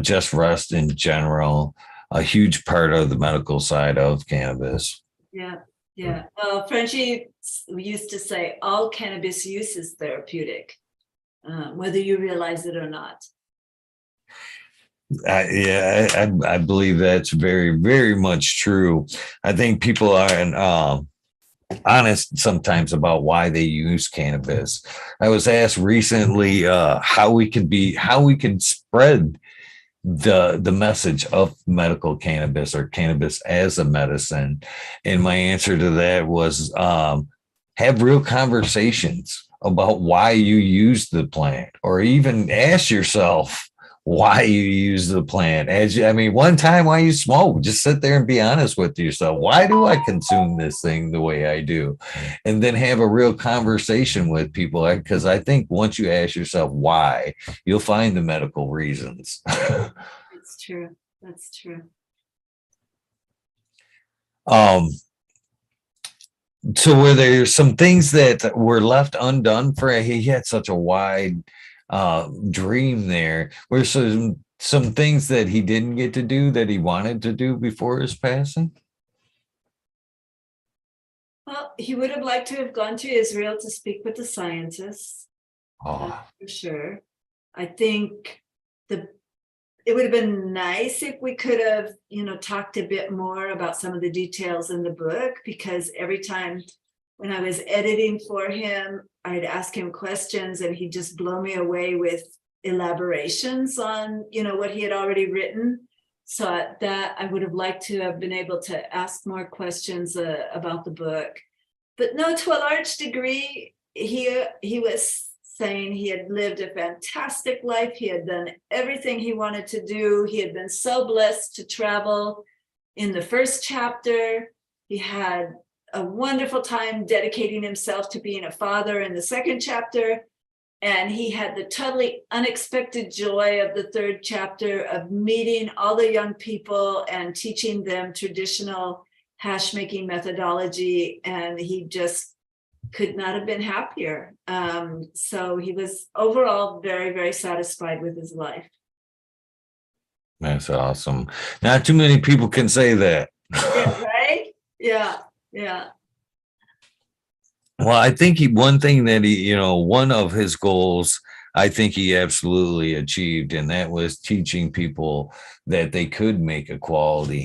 just rest in general, a huge part of the medical side of cannabis. Yeah. Yeah. Well, Frenchie used to say all cannabis use is therapeutic, whether you realize it or not. Yeah, I believe that's very, very much true. I think people are honest sometimes about why they use cannabis. I was asked recently how we could spread the message of medical cannabis or cannabis as a medicine, and my answer to that was have real conversations about why you use the plant, or even ask yourself why you use the plant. I mean, one time why you smoke, just sit there and be honest with yourself. Why do I consume this thing the way I do? And then have a real conversation with people. Because I think once you ask yourself why, you'll find the medical reasons. That's true. That's true. So were there some things that were left undone for he had such a wide dream there? Were some things that he didn't get to do that he wanted to do before his passing? Well, he would have liked to have gone to Israel to speak with the scientists, Oh, for sure. I think it would have been nice if we could have, you know, talked a bit more about some of the details in the book, because every time when I was editing for him, I'd ask him questions and he'd just blow me away with elaborations on, you know, what he had already written. So that I would have liked to have been able to ask more questions about the book. But no, to a large degree, he was saying he had lived a fantastic life. He had done everything he wanted to do. He had been so blessed to travel. In the first chapter, he had a wonderful time dedicating himself to being a father in the second chapter. And he had the totally unexpected joy of the third chapter of meeting all the young people and teaching them traditional hash making methodology. And he just could not have been happier. So he was overall very, very satisfied with his life. that's awesome. Not too many people can say that. Yeah, right? Yeah, yeah. Well, I think one thing that one of his goals, I think he absolutely achieved, and that was teaching people that they could make a quality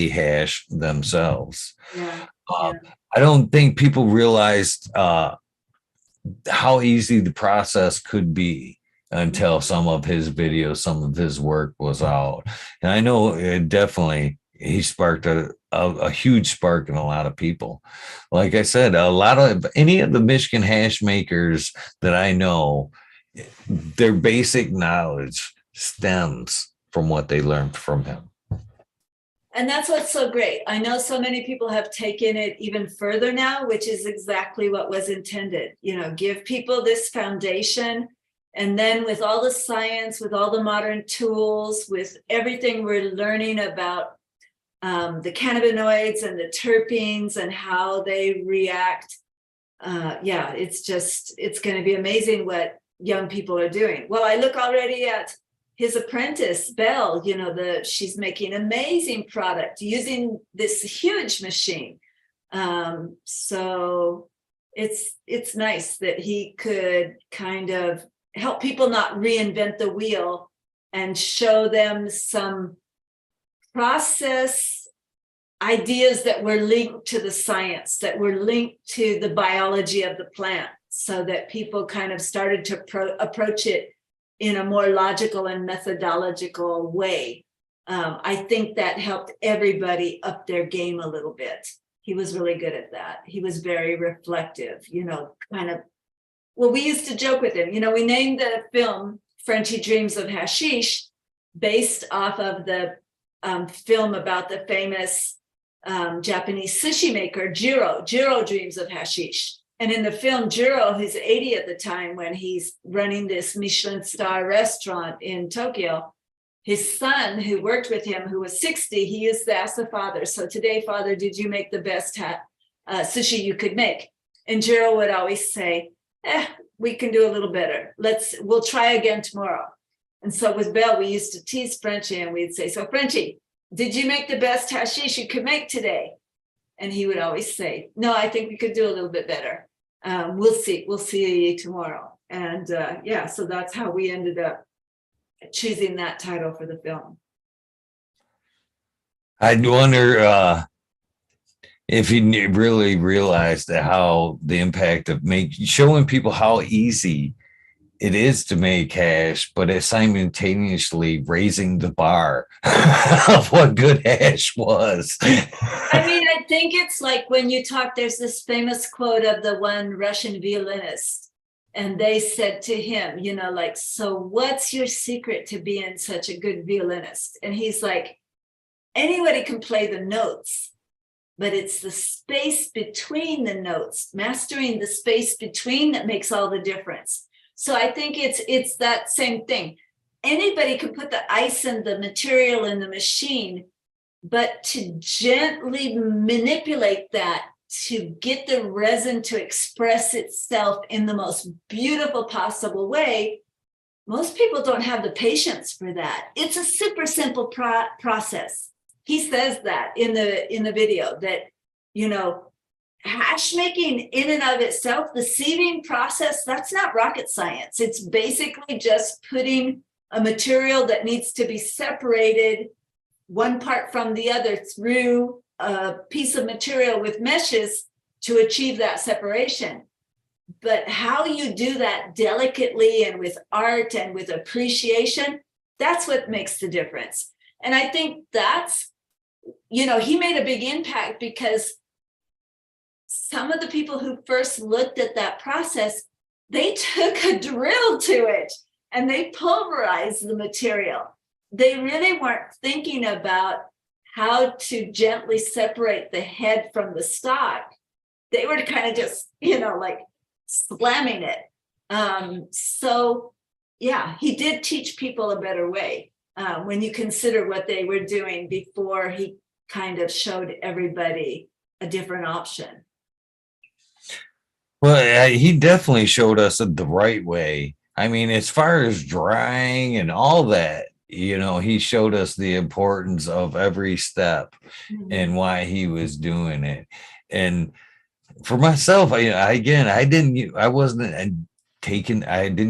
hash themselves. Yeah, Uh, yeah. I don't think people realized how easy the process could be until some of his videos, some of his work was out. And I know it definitely he sparked a huge spark in a lot of people. Like I said, a lot of any of the Michigan hash makers that I know, their basic knowledge stems from what they learned from him. And that's what's so great. I know so many people have taken it even further now, which is exactly what was intended. You know, give people this foundation And then with all the science, with all the modern tools, with everything we're learning about the cannabinoids and the terpenes and how they react. It's going to be amazing what young people are doing. Well, I look already at his apprentice, Belle, she's making amazing product using this huge machine. So it's nice that he could kind of help people not reinvent the wheel and show them some process ideas that were linked to the science, that were linked to the biology of the plant, so that people kind of started to approach it in a more logical and methodological way. I think that helped everybody up their game a little bit. He was really good at that. He was very reflective, we used to joke with him. We named the film Frenchy Dreams of Hashish based off of the film about the famous Japanese sushi maker, Jiro Dreams of Hashish. And in the film, Jiro, who's 80 at the time when he's running this Michelin star restaurant in Tokyo, his son who worked with him, who was 60, he used to ask the father, so today, father, did you make the best sushi you could make? And Jiro would always say, we can do a little better. We'll try again tomorrow. And so with Belle, we used to tease Frenchie and we'd say, so Frenchie, did you make the best hashish you could make today? And he would always say, no, I think we could do a little bit better. We'll see tomorrow. And so that's how we ended up choosing that title for the film. I wonder if you really realized how the impact of showing people how easy it is to make hash, but it's simultaneously raising the bar of what good hash was. I think it's like when you talk, there's this famous quote of the one Russian violinist, and they said to him, so what's your secret to being such a good violinist? And he's like, anybody can play the notes, but it's the space between the notes, mastering the space between that makes all the difference. So I think it's that same thing. Anybody can put the ice and the material in the machine, but to gently manipulate that to get the resin to express itself in the most beautiful possible way, most people don't have the patience for that. It's a super simple process. He says that in the video that, hash making in and of itself, the sieving process, that's not rocket science. It's basically just putting a material that needs to be separated one part from the other through a piece of material with meshes to achieve that separation. But how you do that delicately and with art and with appreciation, that's what makes the difference. And I think that's, he made a big impact because some of the people who first looked at that process, they took a drill to it and they pulverized the material. They really weren't thinking about how to gently separate the head from the stalk. They were kind of just, like slamming it. He did teach people a better way when you consider what they were doing before he kind of showed everybody a different option. Well, he definitely showed us the right way. I mean, as far as drying and all that, he showed us the importance of every step and why he was doing it. And for myself, I didn't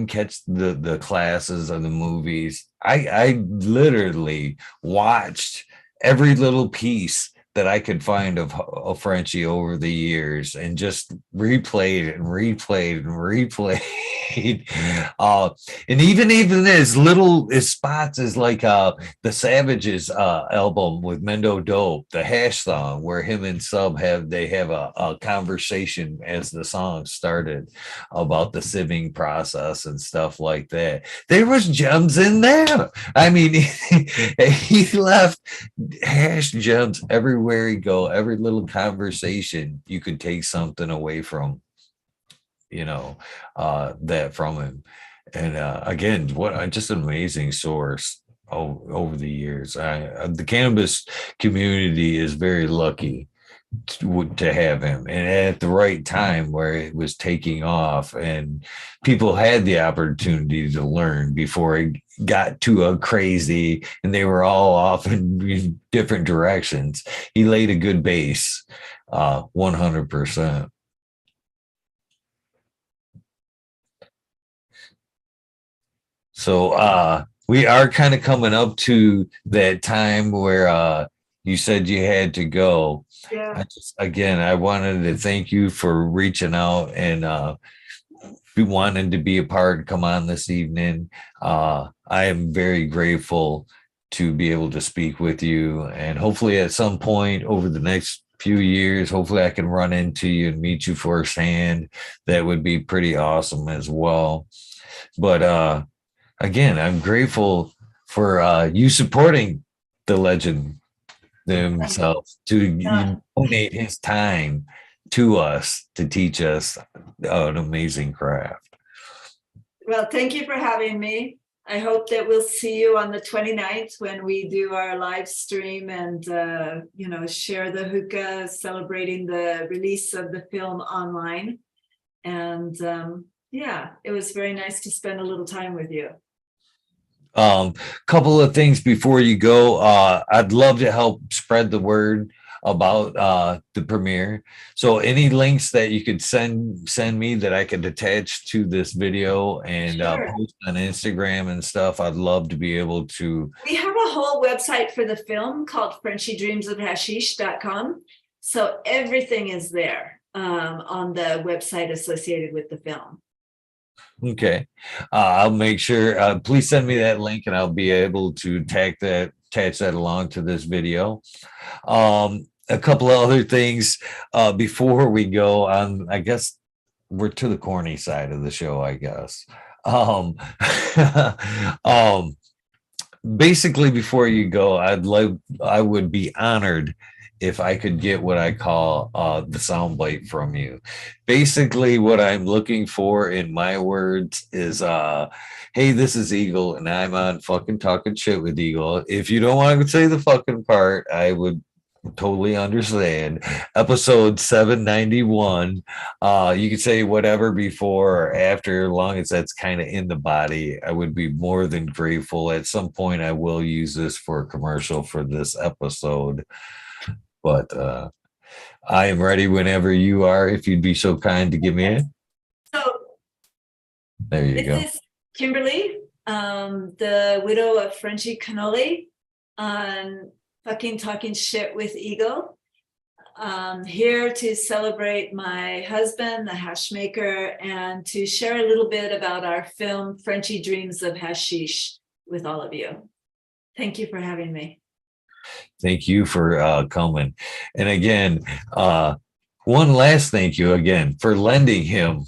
catch the classes or the movies. I literally watched every little piece that I could find of Frenchie over the years and just replayed and replayed. And even as little as spots as like the Savages album with Mendo Dope, the hash song, where him and Sub have a conversation as the song started about the sieving process and stuff like that. There was gems in there. I mean, he left hash gems everywhere he go. Every little conversation you could take something away from, that from him. And again, just an amazing source over the years. The cannabis community is very lucky to have him, and at the right time where it was taking off and people had the opportunity to learn before it got too crazy and they were all off in different directions. He laid a good base, 100%. So we are kind of coming up to that time where you said you had to go. Yeah. Again, I wanted to thank you for reaching out and wanting to be a part, come on this evening. I am very grateful to be able to speak with you, and hopefully at some point over the next few years, hopefully I can run into you and meet you firsthand. That would be pretty awesome as well. But again, I'm grateful for you supporting the legend himself to donate his time to us to teach us an amazing craft. Well, thank you for having me. I hope that we'll see you on the 29th when we do our live stream and, share the hookah celebrating the release of the film online. And it was very nice to spend a little time with you. Couple of things before you go. I'd love to help spread the word about the premiere. So any links that you could send me that I could attach to this video and post on Instagram and stuff, I'd love to be able to. We have a whole website for the film called FrenchieDreamsOfHashish.com. So everything is there on the website associated with the film. Okay. I'll make sure, please send me that link and I'll be able to attach that along to this video. A couple of other things before we go on. I guess we're to the corny side of the show, I guess. Basically before you go, I would be honored if I could get what I call the soundbite from you. Basically, what I'm looking for in my words is, hey, this is Eagle, and I'm on fucking talking shit with Eagle. If you don't want to say the fucking part, I would totally understand. Episode 791. You could say whatever before or after, as long as that's kind of in the body. I would be more than grateful. At some point, I will use this for a commercial for this episode. But I am ready whenever you are, if you'd be so kind to give me it. So there you go. This is Kimberly, the widow of Frenchie Cannoli, on fucking talking shit with Eagle. Here to celebrate my husband, the hash maker, and to share a little bit about our film, Frenchie Dreams of Hashish, with all of you. Thank you for having me. Thank you for coming. And again, one last thank you again for lending him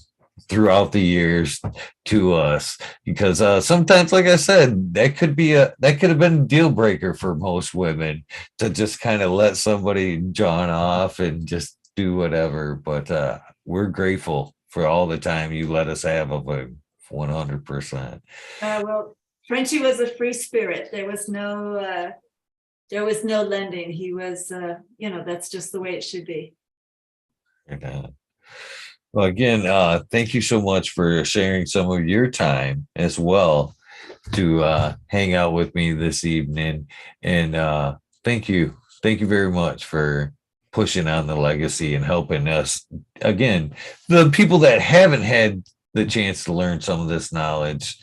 throughout the years to us, because sometimes, like I said, that could have been a deal breaker for most women, to just kind of let somebody John off and just do whatever. But we're grateful for all the time you let us have of him, 100%. Well, Frenchie was a free spirit. There was no lending. He was, that's just the way it should be. Well, again, thank you so much for sharing some of your time as well to hang out with me this evening. And thank you very much for pushing on the legacy and helping us, again, the people that haven't had the chance to learn some of this knowledge,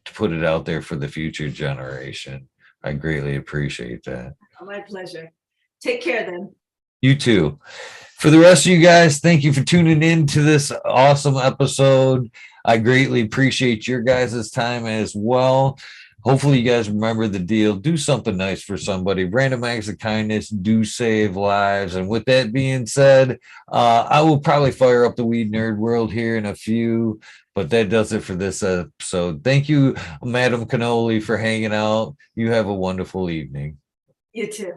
to put it out there for the future generation. I greatly appreciate that. Oh, my pleasure. Take care then. You too. For the rest of you guys, thank you for tuning in to this awesome episode. I greatly appreciate your guys' time as well. Hopefully you guys remember the deal. Do something nice for somebody. Random acts of kindness do save lives. And with that being said, I will probably fire up the Weed Nerd World here in a few, but that does it for this episode. Thank you, Madam Cannoli, for hanging out. You have a wonderful evening. You too.